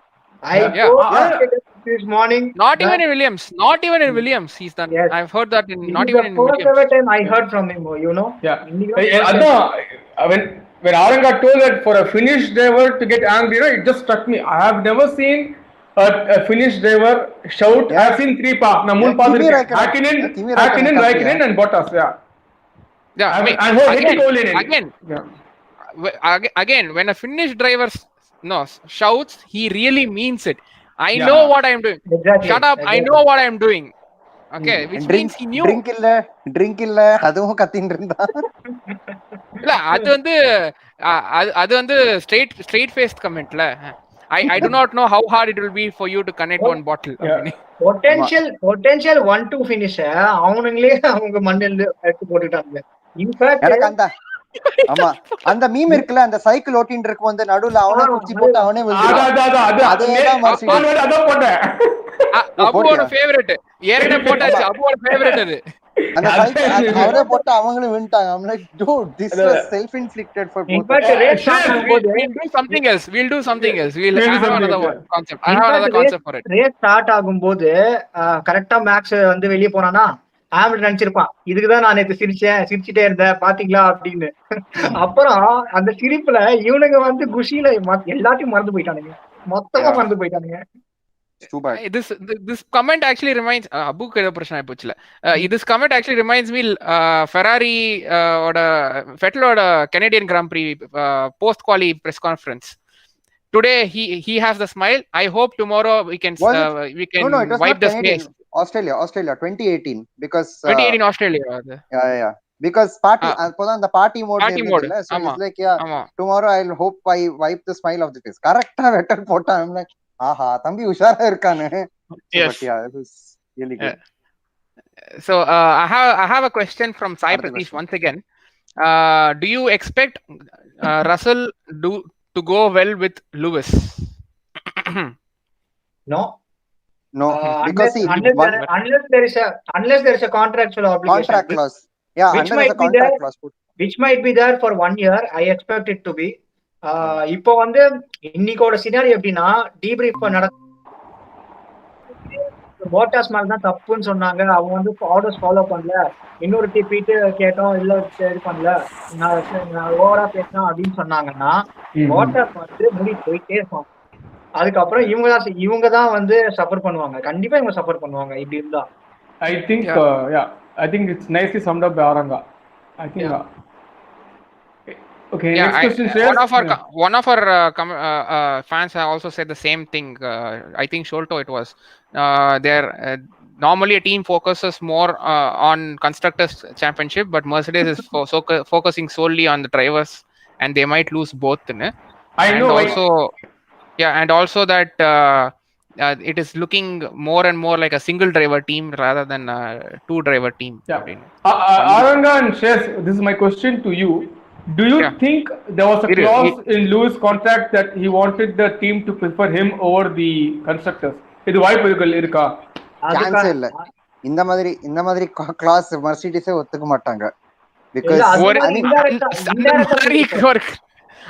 This morning. Not even in Williams. He's done. Yes. I've heard that not even in Williams. First ever time I heard from him, you know. When Aranga told that for a Finnish driver to get angry, it just struck me. I have never seen a Finnish driver shout. I've seen 3 na moon Hakkinen, Raikkonen and Bottas. Again, when a Finnish driver shouts, he really means it. I know what I am doing. Exactly. Shut up. I know what I am doing. Okay, which means he knew. Drink illa aduvum kattindu irundha. இல்ல அது வந்து straight faced comment la. I do not know how hard it will be for you to connect one bottle. Potential 1-2 finish அவங்களே அவங்க மண்ணில எடுத்து போட்டுட்டாங்க. In fact ஆமா அந்த மீம் இருக்குல, அந்த சைக்கிள் ஓட்டிட்டு இருக்கும் வந்து நடுவுல அவனே குச்சி போட்டு அவனே அபுவோட ஃபேவரட் ஏற்கனவே போட்டாச்சு. அபுவோட ஃபேவரட் அது அந்த சைக்கிள் அவரே போட்டு அவங்களும் வின்ட்டாங்க. I'm like dude, this was self inflicted for both. In fact we'll do something else. We'll have another concept. I have another concept for it. Race start ஆகும்போது கரெக்ட்டா மேக்ஸ் வந்து வெளிய போனானா ஆம்பிள் நினைச்சிருப்பான், இதுக்குதான் நான் நேற்று சிரிச்சுட்டே இருந்தேன் பாத்தீங்களா அப்படின்னு. அப்புறம் அந்த சிரிப்புல இவனுங்க வந்து குஷியில எல்லாத்தையும் மறந்து போயிட்டானுங்க, மொத்தமா மறந்து போயிட்டானுங்க. This comment actually reminds Abu ஏதோ பிரச்சனை ஆயிப்போச்சுல. This comment actually reminds me Ferrari ஓட Vettel-ஓட Canadian Grand Prix post quali press conference. Today he has the smile. I hope tomorrow we can wipe the face. Australia 2018 because 2018 Australia. Yeah. Because அப்போதான் அந்த party mode இருந்துச்சுல. So it's like tomorrow I'll hope I wipe the smile of the face. கரெக்ட்டா வெட்டல் போட்டான். ஆஹா தம்பி உஷாரா இருக்கானு. Yes. But yeah, it was really good. So I have a question from Sai Pratish once again. Do you expect Russell to go well with Lewis? No. No, because unless there is a contractual obligation. Contract clause. Yeah, which under might the contract clause. Which might be there for 1 year. I expect it to be. இப்போ வந்து இன்னைக்கோட scenario எப்படின்னா டீப்ரீஃப் போட்டாஸ் மேல தான் தப்புன்னு சொன்னாங்க. அவங்க வந்து orders follow பண்ணல, இன்னொரு டிபிட்டு கேட்டோம், இல்ல இது பண்ணல, நான் ஓவரா பேசினேன் அப்படின்னு சொன்னாங்கன்னா போட்டாஸ் வந்து முடி போயிட்டே இருப்பாங்க. அதுக்கப்புறம் இவங்க தான் வந்து சஃபர் பண்ணுவாங்க. கண்டிப்பா இவங்க சஃபர் பண்ணுவாங்க இப்படி இருந்தா. I think I think it's nicely summed up by Aranga. I think okay, next question. One of our fans also said the same thing. I think Sholto it was. Normally a team focuses more on constructors championship, but Mercedes is focusing solely on the drivers, and they might lose both. I know. Also, and also that it is looking more and more like a single driver team rather than a two driver team. Aranga and Shes, this is my question to you. Do you think there was a clause in Lewis' contract that he wanted the team to prefer him over the constructors? இது வாய்ப்பு இருக்கா? Chance இல்ல. இந்த மாதிரி class மெர்சிடிஸே ஒத்துக்க மாட்டாங்க. Because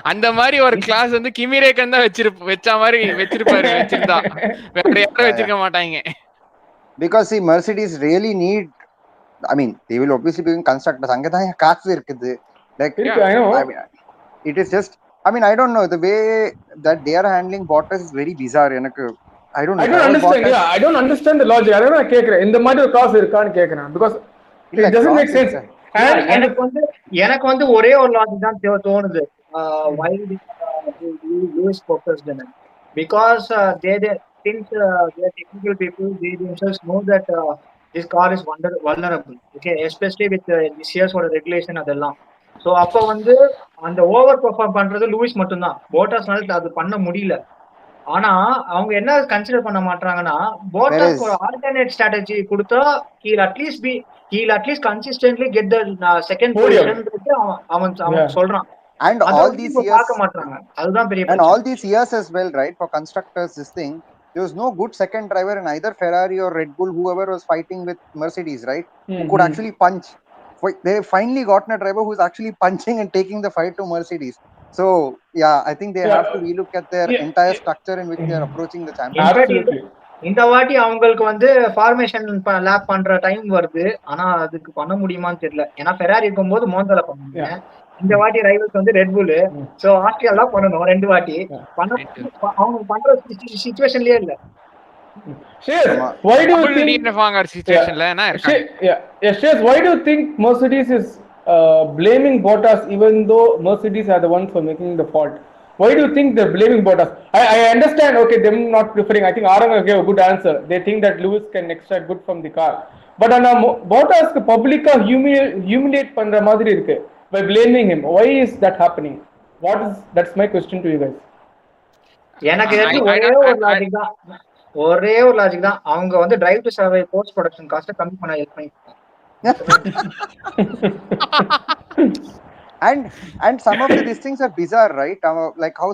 அந்த மாதிரி ஒரு கிளாஸ் வந்து கிமி ரேக்கன் தான் வச்சிருப்பாரு. வேற யாரும் வச்சிருக்க மாட்டாங்க. Because see Mercedes really need, I mean they will obviously be constructors. அங்க தான் காசு இருக்குது. Like I know. I mean, it is just, I mean I don't know, the way that they are handling Bottas is very bizarre. எனக்கு I don't understand. I don't understand the logic. I don't know கேக்குறேன். இந்த மாதிரி ஒரு class இருக்கான்னு கேக்குறேன். Because it doesn't make sense. எனக்கு வந்து ஒரே ஒரு லாஜிக் தான் தோணுது. Why Lewis focused on it? Because since they are technical people, they themselves know that this car is vulnerable. Okay, especially with this year's regulation அதெல்லாம். So அப்போ வந்து அந்த ஓவர் பெர்ஃபார்ம் பண்றது லூயிஸ் மட்டும்தான். போட்டாஸ்னால அது பண்ண முடியல. ஆனா அவங்க என்ன கன்சிடர் பண்ண மாட்டாங்கன்னா போட்டாஸ் ஒரு ஆல்டர்னேட் ஸ்ட்ராட்டஜி கொடுத்தா he'll at least consistently get the second position அவன் சொல்றான். And all these years பார்க்க மாட்டாங்க. அதுதான் பெரிய பிரச்சனை. And all these years as well, right, for constructors this thing, there was no good second driver in either Ferrari or Red Bull, whoever was fighting with Mercedes, right, who could actually punch. They finally gotten a driver who's actually punching and taking the fight to Mercedes. So yeah, I think they have to relook at their entire structure in which they are approaching the championship. இந்த வாட்டி அவங்களுக்கு வந்து formation lab பண்ற time வருது. ஆனா அதுக்கு பண்ண முடியுமான்னு தெரியல. ஏன்னா ஃபெராரி இருக்கும்போது மோந்தல பண்ணுவாங்க. இந்த வாட்டி ரைவல்ஸ் வந்து ரெட் புல். சோ ஆஸ்ட்ரியா தான் பண்ணணும் 2 வாட்டி. அவங்க பண்ற சிச்சுவேஷன்லயே இல்ல. Why do you think Mercedes is blaming Bottas even though Mercedes are the ones for making the fault? Why do you think they're blaming Bottas? I understand, okay, them not preferring. I think Aranga gave a good answer. They think that Lewis can extract good from the car. But Bottas publica humiliate பண்ற மாதிரி இருக்கு by blaming him. Why is that happening? That's my question to you guys. எனக்கு ஒரே ஒரு logic தான். அவங்க வந்து drive to survive post production cost கம்மி பண்ண ஹெல்ப் பண்ணி. And some of these things are bizarre, right? Like how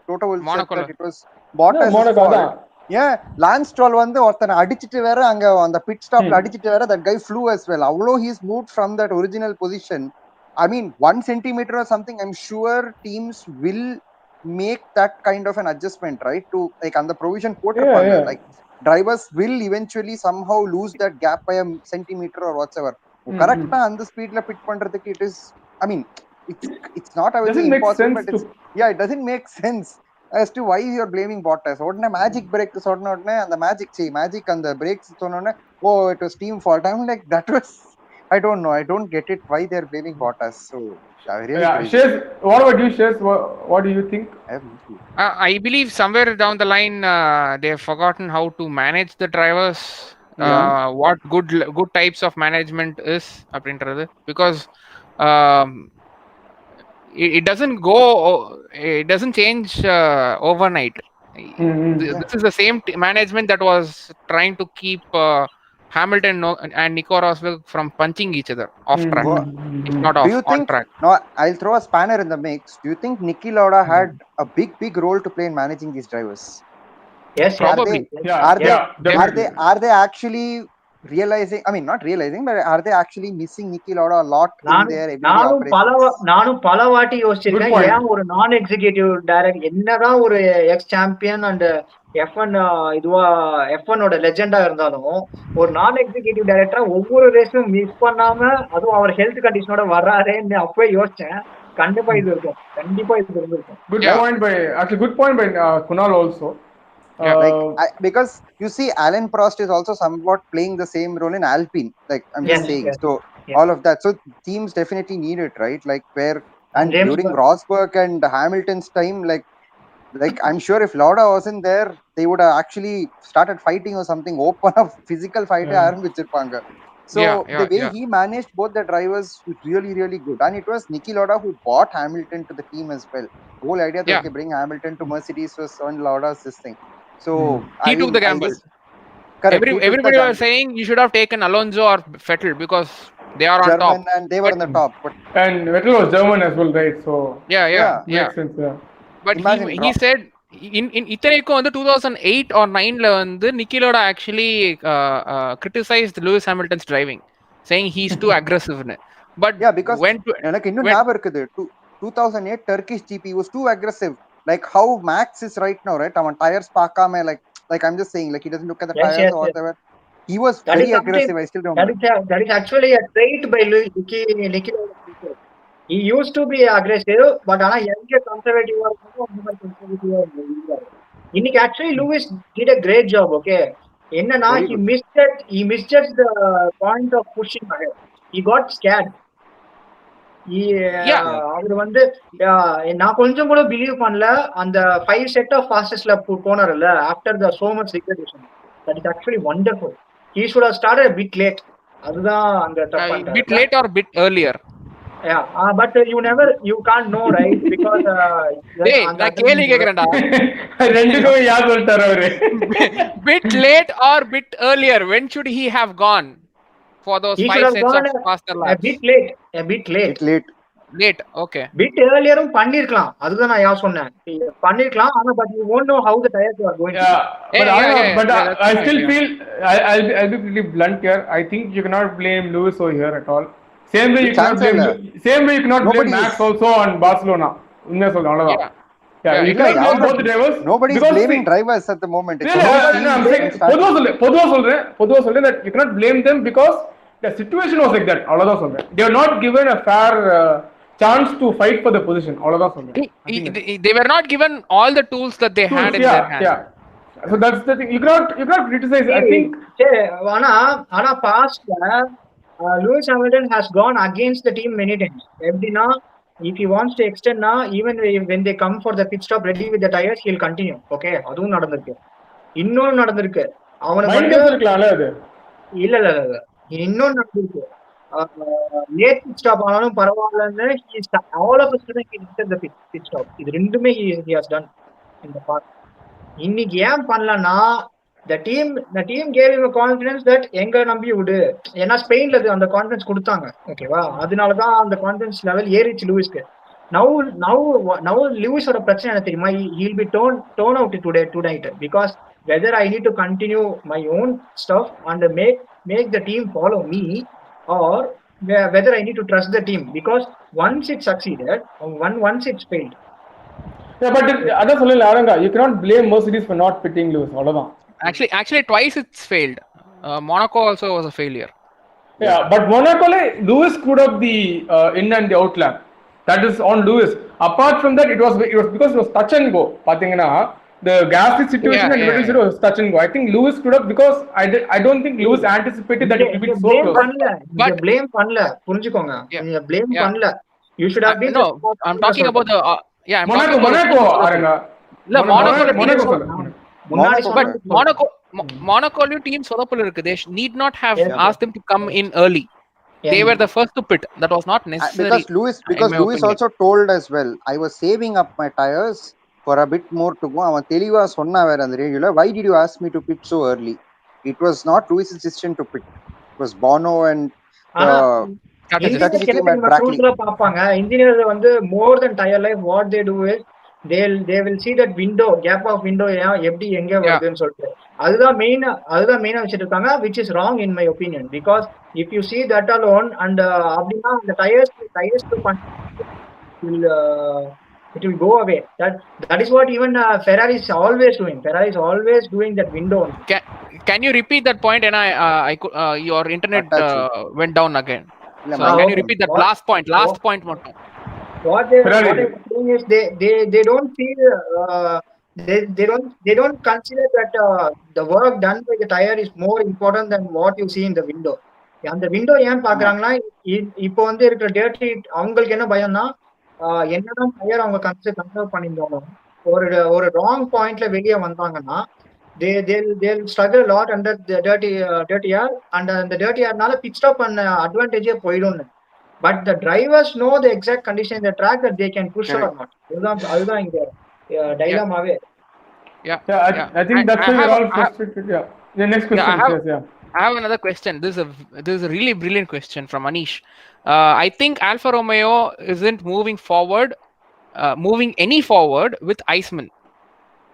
Toto will say that it was Bottas' fault. Yeah, Lance Stroll வந்து ஒருத்தனை அடிச்சிட்டு வேற அங்க அந்த பிட் ஸ்டாப்ல அடிச்சிட்டு வேற that guy flew as well. Although he's moved from that original position, I mean 1 centimeter or something, I'm sure teams will make that kind of an adjustment, right, to like on the provision போட்டுருப்பாங்க. Like drivers will eventually somehow lose that gap by a centimeter or whatever. கரெக்ட்டா அந்த ஸ்பீட்ல bit பண்றதுக்கு it is, I mean it's not a very impossible, but it's, it doesn't make sense as to why you are blaming Bottas. உடனே magic break சொன்ன உடனே அந்த magic அந்த breaks சொன்ன உடனே it was team fault. I'm like, that was, I don't know, I don't get it why they are blaming Bottas. So Shez, what about you, Shez? What do you think? I believe somewhere down the line they have forgotten how to manage the drivers. What good types of management is அப்படின்றது. Because it doesn't change overnight. This is the same management that was trying to keep Hamilton and Nico Rosberg from punching each other off track, if not Do you on think? track. No, I'll throw a spanner in the mix. Do you think Niki Lauda had a big role to play in managing these drivers? Yes, Probably. Are they actually realizing? I mean, not realizing, but are they actually missing Niki Lauda a lot in their everyday operations? நானும் பல வாட்டி யோசிச்சிருக்கேன், ஏன் ஒரு நான் executive director, என்னதான் ஒரு X champion and F1 லெஜெண்டா இருந்தாலும் ஒரு நான் எக்ஸிகியூட்டிவ் டைரக்டரா ஒவ்வொரு ரேஸும் மிஸ் பண்ணாம, அதுவும் அவர் ஹெல்த் கண்டிஷனோட வர்றாருன்னு அப்பவே யோசிச்சேன். கண்டிப்பா இது இருந்திருக்கும். Good point by Kunal also. Because you see, Alan Prost is also somewhat playing the same role in Alpine. Like I'm just saying, so all of that. So teams definitely need it, right? Like during Rosberg and Hamilton's time, like I'm sure if Lauda wasn't there, they would have actually started fighting or something. Open up physical fight ஆரம்பிச்சிருப்பாங்க. So the way he managed both the drivers was really, really good. And it was Niki Lauda who brought Hamilton to the team as well. The whole idea that they bring Hamilton to Mercedes was on Lauda's this thing. So he took the gamble. Everybody was saying you should have taken Alonso or Vettel because they are on top. And they were on the top. And Vettel was German as well, right? So makes sense, But he said in இத்தனைக்கும் வந்து 2008 or 9ல வந்து Niki Lauda actually criticized Lewis Hamilton's driving, saying he's too aggressive. But because எனக்கு இன்னும் ஞாபகம் இருக்குது 2008 Turkish GP was too aggressive. Like how Max is right now, right? Avan tires paakame, like I'm just saying, like he doesn't look at the tires or whatever. He was very aggressive. I still remember. That is actually a trait by Niki Lauda. He used to be aggressive, but ana enga conservative ah irukkum, அந்த மாதிரி conservative ah இருந்தாரு. இன்னைக்கு actually Lewis did a great job, okay? என்னன்னா he misjudged the point of pushing ahead. He got scared. அவர் வந்து நான் கொஞ்சம் கூட believe பண்ணல அந்த 5 செட் ஆஃப் ஃபாஸ்டஸ்ட்ல போனார்ல after the so much recognition. That is actually wonderful. He should have started a bit late. அதுதான் அங்க தப்பு. bit late or bit earlier. But you can't know, right? Because நான் கேள்வி கேக்குறேன்டா. ரெண்டுக்கும் யார் சொல்றாரு அவரு? Bit late or bit earlier, when should he have gone for those 5 sets of faster laps? A bit late. Okay. Bit earlier பண்ணிருக்கலாம். அதுதான் நான் சொன்னேன். பண்ணிருக்கலாம், ஆனா but you won't know how the tires are going. But I still feel I'll be pretty blunt here. I think you cannot blame Lewis over here at all. Same way you cannot blame Max also on Barcelona. உண்மையா சொல்றேன், அவ்வளவுதான். You cannot blame both the drivers. Nobody is blaming drivers at the moment. பொதுவா சொல்றேன் that you cannot blame them because the situation was like that. அவ்வளவுதான் சொல்றேன். They were not given a fair chance to fight for the position. அவ்வளவுதான் சொல்றேன். They were not given all the tools that they had in their hand. So that's the thing. You cannot criticize. I think ஆனா pastல Lewis Hamilton has gone against the team many times. Everyna, if he wants to extend now, even when they come for the pit stop ready with the tires, he'll continue. Okay, அதுவும் நடந்திருக்கு. இன்னொன்னு நடந்திருக்கு. அவனுக்கு இல்ல இன்னொன்னு நடந்திருக்கு. Late pit stop ஆனாலும் பரவாயில்லன்னு all of us he did the pit stop. இது ரெண்டுமே he has done in the past. இன்னைக்கு ஏன் பண்ணலன்னா the team gave him a confidence that எங்க நம்பி விடு, ஏன்னா ஸ்பெயின்ல அந்த கான்ஃபிடன்ஸ் கொடுத்தாங்க. ஓகேவா, அதனாலதான் அந்த கான்ஃபிடன்ஸ் லெவல் ஏறிச்சு லூயிஸ்க்கு. now லூயிஸோட பிரச்சனை என்ன தெரியுமா? he'll be torn out tonight because whether I need to continue my own stuff and make the team follow me or whether I need to trust the team, because once it succeeded, once it's failed. But அதான் சொல்லல ஆரங்க, you cannot blame Mercedes for not pitting Lewis. அவ்வளவுதான். Actually twice it's failed. Monaco also was a failure. But Monaco Lewis screwed up the in and the out lap. That is on Lewis. Apart from that, it was because it was touch and go. பாத்தீங்கன்னா the Gasly situation and Vettel situation was touch and go. I think Lewis screwed up because I don't think Lewis anticipated that it would be so close. But blame பண்ணல, புரிஞ்சுக்கோங்க. நீங்க blame பண்ணல. You should have been. No, I'm talking about the Monaco ஆரங்க. இல்ல Monaco team சொதப்பல் இருக்கு. They need not have asked them to come in early. They were the first to pit. That was not necessary. Because Lewis also told as well, I was saving up my tires for a bit more to go. அவன் தெளிவா சொன்னா வேற அந்த ரேடியோல, why did you ask me to pit so early? It was not Lewis's decision to pit. It was Bono and strategy team at Brackley. பாப்பாங்க engineers வந்து more than tire life, what they do is they will see that window, gap of window எப்படி எங்க வருதுன்னு சொல்லிட்டு அதுதான் மெயினா வச்சிட்டு இருக்காங்க, which is wrong in my opinion, because if you see that alone and அப்படின்னா அந்த tires it will go away. That is what even Ferrari is always doing. Ferrari is always doing that window. Can you repeat that point? And your internet went down again. So can you repeat that last point? Last point மட்டும். What they are doing is they don't see they don't consider that the work done by the tire is more important than what you see in the window. அந்த window ஏன் பாக்குறாங்கன்னா இப்போ வந்து இருக்கிற dirty அவங்களுக்கு என்ன பயம்னா என்னதான் டயர் அவங்க கன்சர்வ் பண்ணியிருந்தாலும் ஒரு ராங் பாயிண்ட்ல வெளியே வந்தாங்கன்னா they'll struggle a lot under the dirty air, and the dirty airனால pit stop பண்ண அட்வான்டேஜே போயிடும். But the drivers know the exact condition in the track that they can push or not. அதுதான் இங்க டைலமாவே. I think that's why we're all frustrated. The next question. I have another question. This is a really brilliant question from Anish. I think Alfa Romeo isn't moving any forward with Iceman.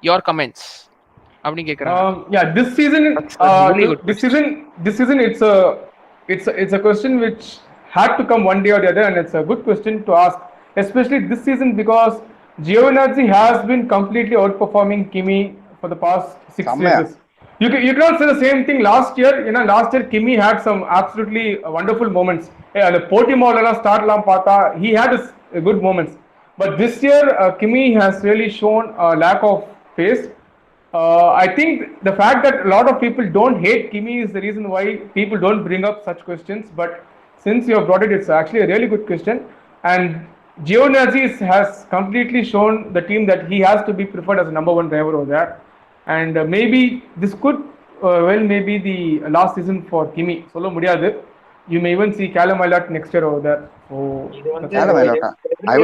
Your comments. This season it's a question which had to come one day or the other, and it's a good question to ask, especially this season, because Giovinazzi has been completely outperforming Kimi for the past 6 races. You cannot say the same thing last year. Last year Kimi had some absolutely wonderful moments. The Portimao start he had good moments. But this year Kimi has really shown a lack of pace. I think the fact that a lot of people don't hate Kimi is the reason why people don't bring up such questions. But since you have brought it, it's actually a really good question. And Giovinazzi has completely shown the team that he has to be preferred as a number one driver over there. And maybe this could maybe the last season for Kimi. Solo mudiyadu. You may even see Callum Ilott next year over there. Callum Ilott. I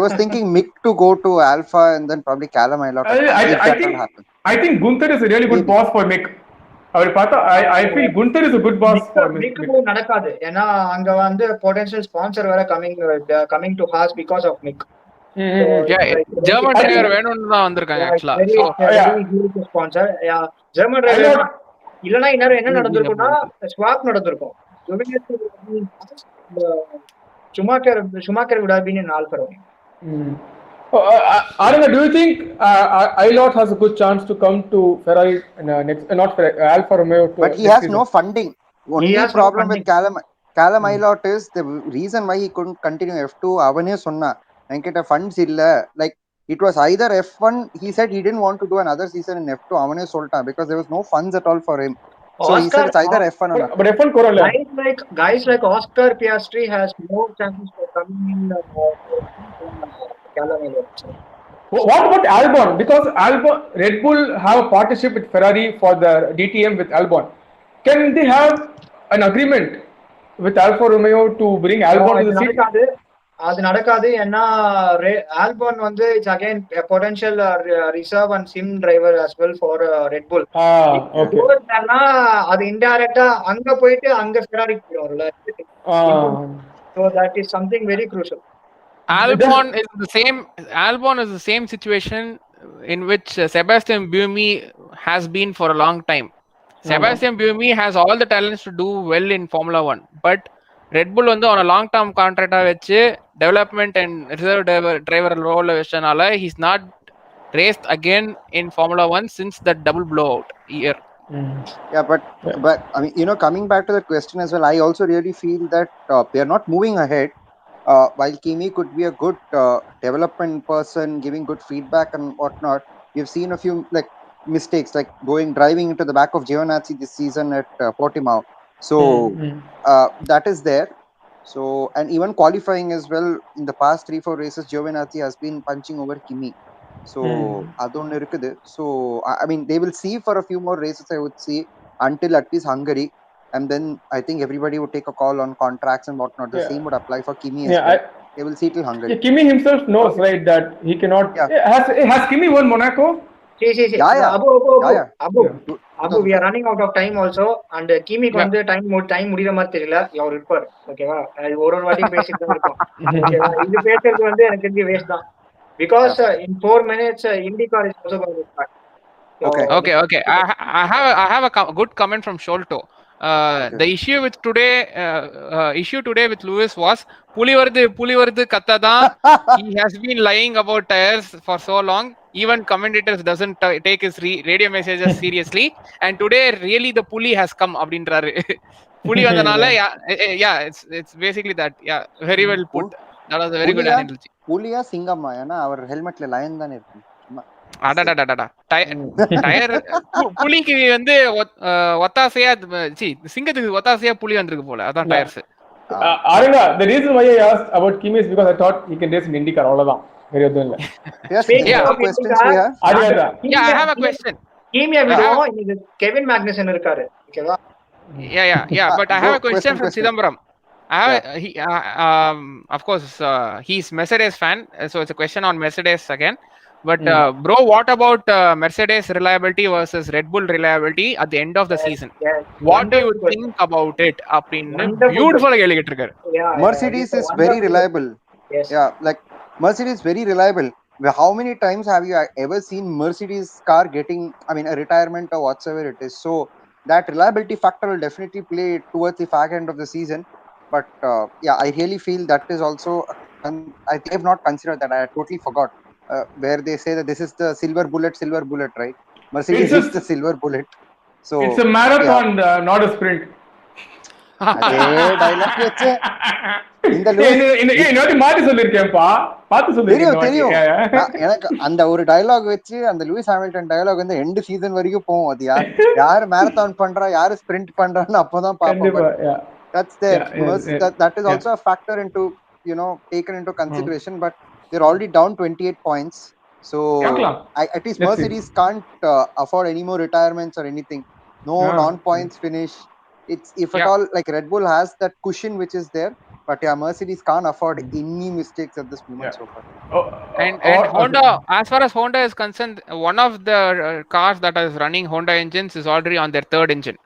was thinking Mick to go to Alpha and then probably Callum Ilott. I think Gunther is a really good boss for Mick. I feel Gunther is a good boss for Mick. நடக்காது ஏன்னா அங்க வந்து potential sponsor வேற coming to Haas because of Mick. German driver வேணும்னு தான் வந்திருக்காங்க actually. Sponsor German driver இல்லனா இன்னும் என்ன நடந்துருக்கும்னா swap நடந்துருக்கும். Schumacher would have been in Alfa Romeo. Aranga, do you think Ilott has a good chance to come to Ferrari next? Not Ferrari, Alfa Romeo. But he has season. No funding. Only problem with Callum Ilott is the reason why he couldn't continue F2. Avane sonna enkita funds illa. Like it was either F1. He said he didn't want to do another season in F2. Avane solta because there was no funds at all for him. So Oscar, he said it's either F1 or not. But F1 Corolla. Guys like Oscar Piastri has more chances for coming in Callum Ilott. What about Albon? Because Red Bull have a partnership with Ferrari for the DTM with Albon. Can they have an agreement with Alfa Romeo to bring Albon to the seat? அது நடக்காது. ஏன்னா ஆல்போன் வந்து it's again potential reserve and sim driver as well for Red Bull. அது இன்டைரக்டா அங்க போயிட்டு அங்க Ferrari போயிடும்ல. So that is something very crucial. Albon is the same situation in which Sebastian Buemi has been for a long time. Sebastian Buemi has all the talents to do well in Formula 1, but Red Bull வந்து on a long term contract வச்சு development and reserve driver role வச்சனால he's not raced again in Formula 1 since that double blowout year. Yeah, but I mean, coming back to that question as well, I also really feel that they are not moving ahead. While Kimi could be a good development person, giving good feedback and whatnot, we've seen a few like mistakes, like driving into the back of Giovinazzi this season at Portimao. So that is there. So and even qualifying as well in the past 3-4 races, Giovinazzi has been punching over Kimi. So adonnu irukudhu. So I mean they will see for a few more races, I would say, until at least Hungary, and then I think everybody would take a call on contracts and whatnot. The same would apply for Kimi as well. they will settle Hungary. Yeah, Kimi himself knows, right, that he cannot. Has Kimi won Monaco? See. Yeah. Abu, we are running out of time also, and Kimi வந்து time முடியற மாதிரி தெரியல. அவர் இருப்பார், ஓகேவா? ஒரு வாட்டி பேசிட்டு தான் இருக்கோம், ஓகேவா? இது பேசுறது வந்து எனக்கு தெரிஞ்சு வேஸ்ட் தான், because in 4 minutes IndyCar is also going to start. Okay. I have a good comment from Sholto. The issue today with Lewis was puli varudhu kattadha. He has been lying about tires for so long. Even commentators doesn't take his radio messages seriously, and today really the puli has come abindraru. Puli vandanala it's basically that. Very well put. That was a very good analogy. Puliya singama yana our ஹெல்மெட்ல line தான் இருக்கு. Tyre புலிக்கு வந்து ஒத்தாசையா சிங்கத்துக்கு ஒத்தாசையா புலி வந்திருக்கு போல, அதான் tyres. Arunga, the reason why I asked about Kimi is because I thought he can race in IndyCar. அவ்வளவுதான், வேற எதுவும் இல்ல. Questions we have? I have a question. Kimi விடுவோம், இங்க கெவின் மேக்னசன் இருக்காரு, ஓகேவா? But I have a question from Chidambaram. Of course, he's Mercedes fan, so it's a question on Mercedes again. But bro, what about Mercedes reliability versus Red Bull reliability at the end of the season? What do you think about it? Beautiful கேள்வி கேட்டிருக்காரு. Mercedes is very reliable. Like Mercedes very reliable. How many times have you ever seen Mercedes car getting, a retirement or whatsoever it is? So that reliability factor will definitely play towards the fag end of the season. But I really feel that is also, I have not considered that. I totally forgot. Where they say that this is the silver bullet, right? Mercedes is the silver bullet. So it's a marathon, not a sprint. அதே dialogue வெச்சு இந்த இன்னொரு மாத்தி சொல்லிருக்கேன்ப்பா, பார்த்து சொல்லிருக்கேன். தெரியும் எனக்கு அந்த ஒரு டயலாக் வச்சு அந்த லூயிஸ் ஹாமில்டன் டயலாக் வந்து எண்ட் சீசன் வரைக்கும் போகும். அது யாரு மேரத்தான் பண்றா, யாரு ஸ்பிரிண்ட் பண்றான்னு அப்பதான் பாப்போம். That's there. That is also a factor into, taken into consideration. But they're already down 28 points. So at least Mercedes can't afford any more retirements or anything. No non-points finish. It's if at all, like Red Bull has that cushion which is there, but Mercedes can't afford any mistakes at this moment so far. And Honda, as far as Honda is concerned, one of the cars that is running Honda engines is already on their third engine.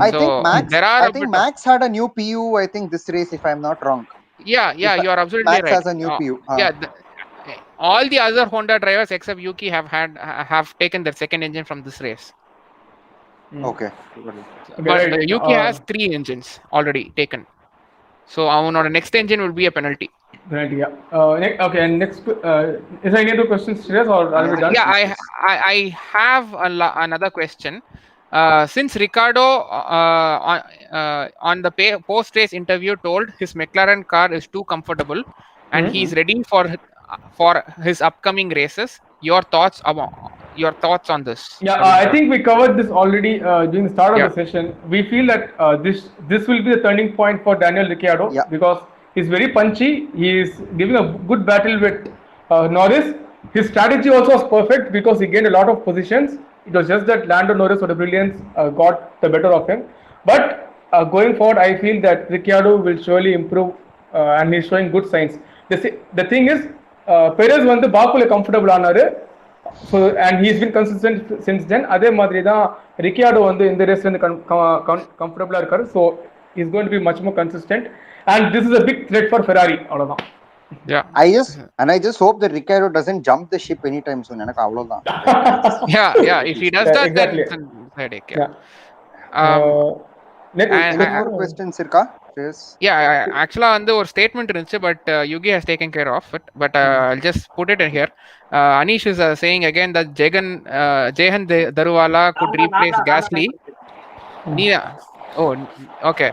I think Max had a new PU, I think this race, if I'm not wrong. You are absolutely Max right. Max has a new PU. All the other Honda drivers except Yuki have taken their second engine from this race. Okay. But Yuki has 3 engines already taken. So our next engine will be a penalty. Okay, and next, is there any other questions, Shreyas, or are we done? I have another question. Since Ricciardo on the post-race interview told his McLaren car is too comfortable and he's ready for his upcoming races, your thoughts on this? I think we covered this already during the start of the session. We feel that this will be the turning point for Daniel Ricciardo because he's very punchy. He is giving a good battle with Norris. His strategy also was perfect because he gained a lot of positions. It was just that Lando Norris for the brilliance got the better of him. But going forward, I feel that Ricciardo will surely improve and he's showing good signs. The thing is, Perez வந்து பாக்குல comfortable ஆனாரு. So and he's been consistent since then. அதே மாதிரி தான் Ricciardo வந்து இந்த ரேஸ்ல இருந்து கம்ஃபர்டபிளா இருக்காரு. So he's going to be much more consistent and this is a big threat for Ferrari. அவ்வளவுதான். I just hope that Ricciardo doesn't jump the ship anytime soon. எனக்கு அவ்வளவுதான். If he does that, exactly. then it's a headache. Any more questions இருக்கா? Actually வந்து ஒரு statement இருந்துச்சு, but Yugi has taken care of it. But I'll just put it in here. Anish is saying again that Jehan Daruvala could replace Gasly. Okay.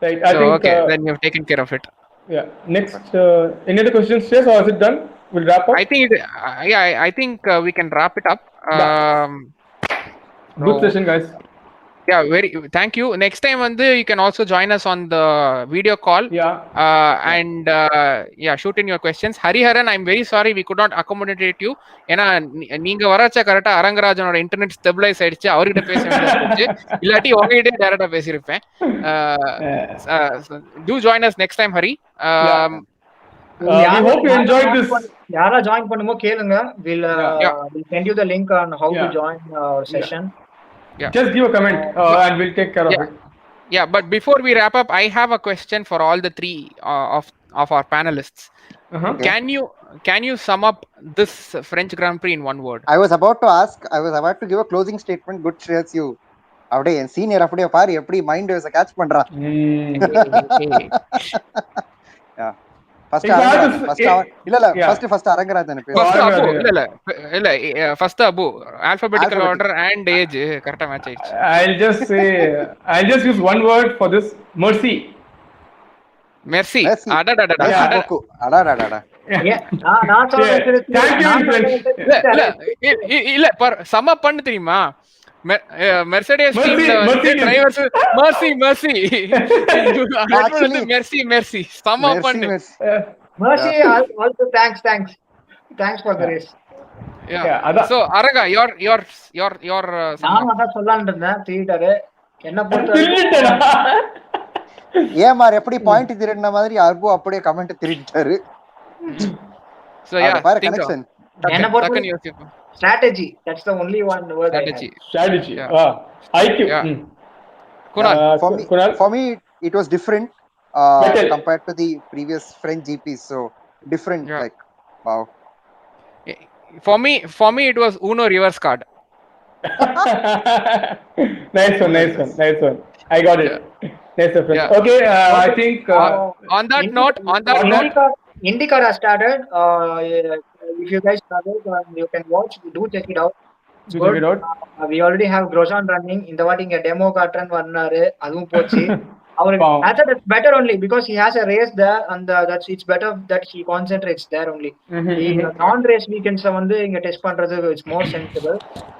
Right, I think, then you've taken care of it. Next, any other questions, Shreyas, or is it done? We'll wrap up. I think we can wrap it up. Good session, guys. Yeah, thank you. Next time you can also join us on the video call. And shoot in your questions. Hariharan, I'm very sorry we could not accommodate you. ஏன்னா நீங்க வராச்சா கரெக்டா அரங்கராஜனோட internet stabilise ஆயிடுச்சு, அவர்கிட்ட பேச வேண்டியது இருந்துச்சு. இல்லாட்டி உங்ககிட்டே டைரக்டா பேசியிருப்பேன். Do join us next time, Hari. We hope you enjoyed this. யாரா ஜாயின் பண்ணுமோ கேளுங்க. We'll send you the link on how to join our session. Just give a comment and we'll take care of it. Yeah, but before we wrap up, I have a question for all the three of our panelists. Can you sum up this French Grand Prix in one word? I was about to give a closing statement. Good shares you. அப்படியே என் senior அப்படியே பாரு எப்படி mind வேவ்ஸ catch பண்றான். First Arangarajan first Abu alphabetical order and age correct match ஆயிடுச்சு. I'll just use one word for this. Mercy. அடடடடா. நான் சொல்றேன். Thank you in French. இல்ல சம பண்ணு தெரியுமா? மெர்சிடிஸ் டீம்ல டிரைவர்ஸ் mercy சம பண்ணு. Mercy also thanks for the race. So Araga your நான் அத சொல்லலாம்னு இருந்தேன். தீட்டாரு என்ன பொறுத்த ஏமார் எப்படி பாயிண்ட் திருடின மாதிரி அர்பு அப்படியே கமெண்ட் திருடிட்டாரு. So yeah, connection. என்ன பொறுத்த strategy, that's the only one word. Strategy. IQ. Kunal, for me it was different compared to the previous French GPs, so different. Like wow. For me it was Uno reverse card. Nice one. I got it. Nice one. Okay, I think on that note IndyCar has started. If you guys started, you can watch. Do check it out. Check it out. We already have Grosjean running. இந்த வாட்டி இங்க demo காட்றன் வந்தாரு, அதுவும் போச்சு. அவருக்கு it's better only because he has a race there, and it's better that he concentrates there only. Non race weekends இங்க test பண்றது it's more sensible.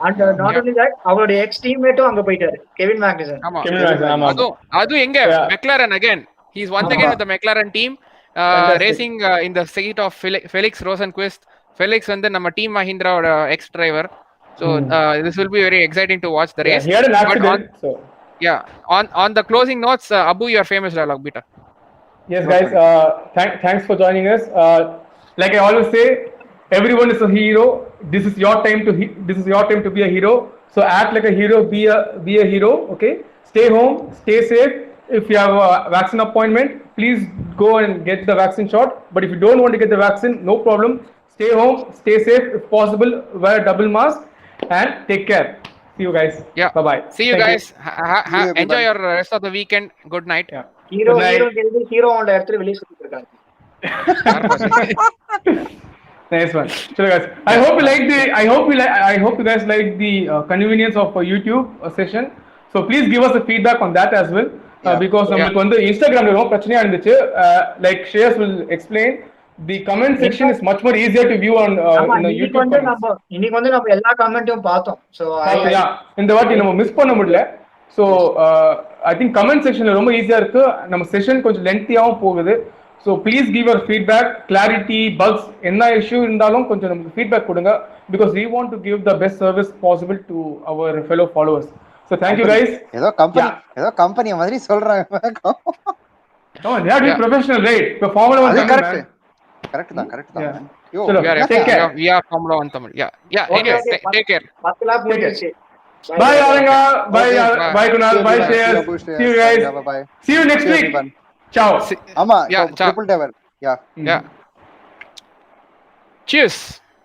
And not only that, அவருடைய ex teammate அங்க போயிட்டாரு, Kevin மேக்னசன். அது எங்க McLaren again. He is once again with the McLaren team racing in the seat of Felix Rosenqvist. Felix நம்ம Team Mahindra ex driver. So this will be very exciting to watch the race. He had an accident. On the closing notes, Abu, your famous dialogue, beta. Yes, guys. Thanks for joining us. Like I always say, everyone is a hero. This is your time to be a hero. So act like a hero. Be a hero. Okay. Stay home. Stay safe. If you have a vaccine appointment, please go and get the vaccine shot. But if you don't want to get the vaccine, no problem. Stay home. Stay safe. If possible, wear a double mask and take care. See you guys. Bye bye. See you guys. Enjoy your rest of the weekend. Good night. Hero on the இடத்துல வெளிய சுத்திட்டு இருக்காங்க. Nice one. Sure guys. I hope you guys like the convenience of a YouTube session. So please give us a feedback on that as well. Because நமக்கு வந்து Instagram ரொம்ப பிரச்சனையா இருந்துச்சு. Like Shreyas will explain, the comment section is much more easier to view on in the YouTube. இன்னைக்கு வந்து நம்ம எல்லா கமெண்ட்டும் பார்த்தோம். So இந்த வாட்டி நம்ம மிஸ் பண்ண முடியல. So I think comment section ரொம்ப ஈஸியா இருக்கு. நம்ம செஷன் கொஞ்சம் லென்த்தியாவும் போகுது. So please give your feedback, clarity, bugs, என்ன issue இருந்தாலும் கொஞ்சம் நமக்கு feedback கொடுங்க, because we want to give the best service possible to our fellow followers. So thank you guys. ஏதோ கம்பெனி மாதிரி சொல்றாங்க. No, they are doing professional, right? The Formula 1 correct தான். Yo, take care. We are Formula 1 Tamil. Yeah. Anyway, take care. Bye Aranga. Bye Kunal. Bye Shreyas. See you guys. Bye. See you next week. Ciao. ஆமா, triple tower. Yeah. Cheers.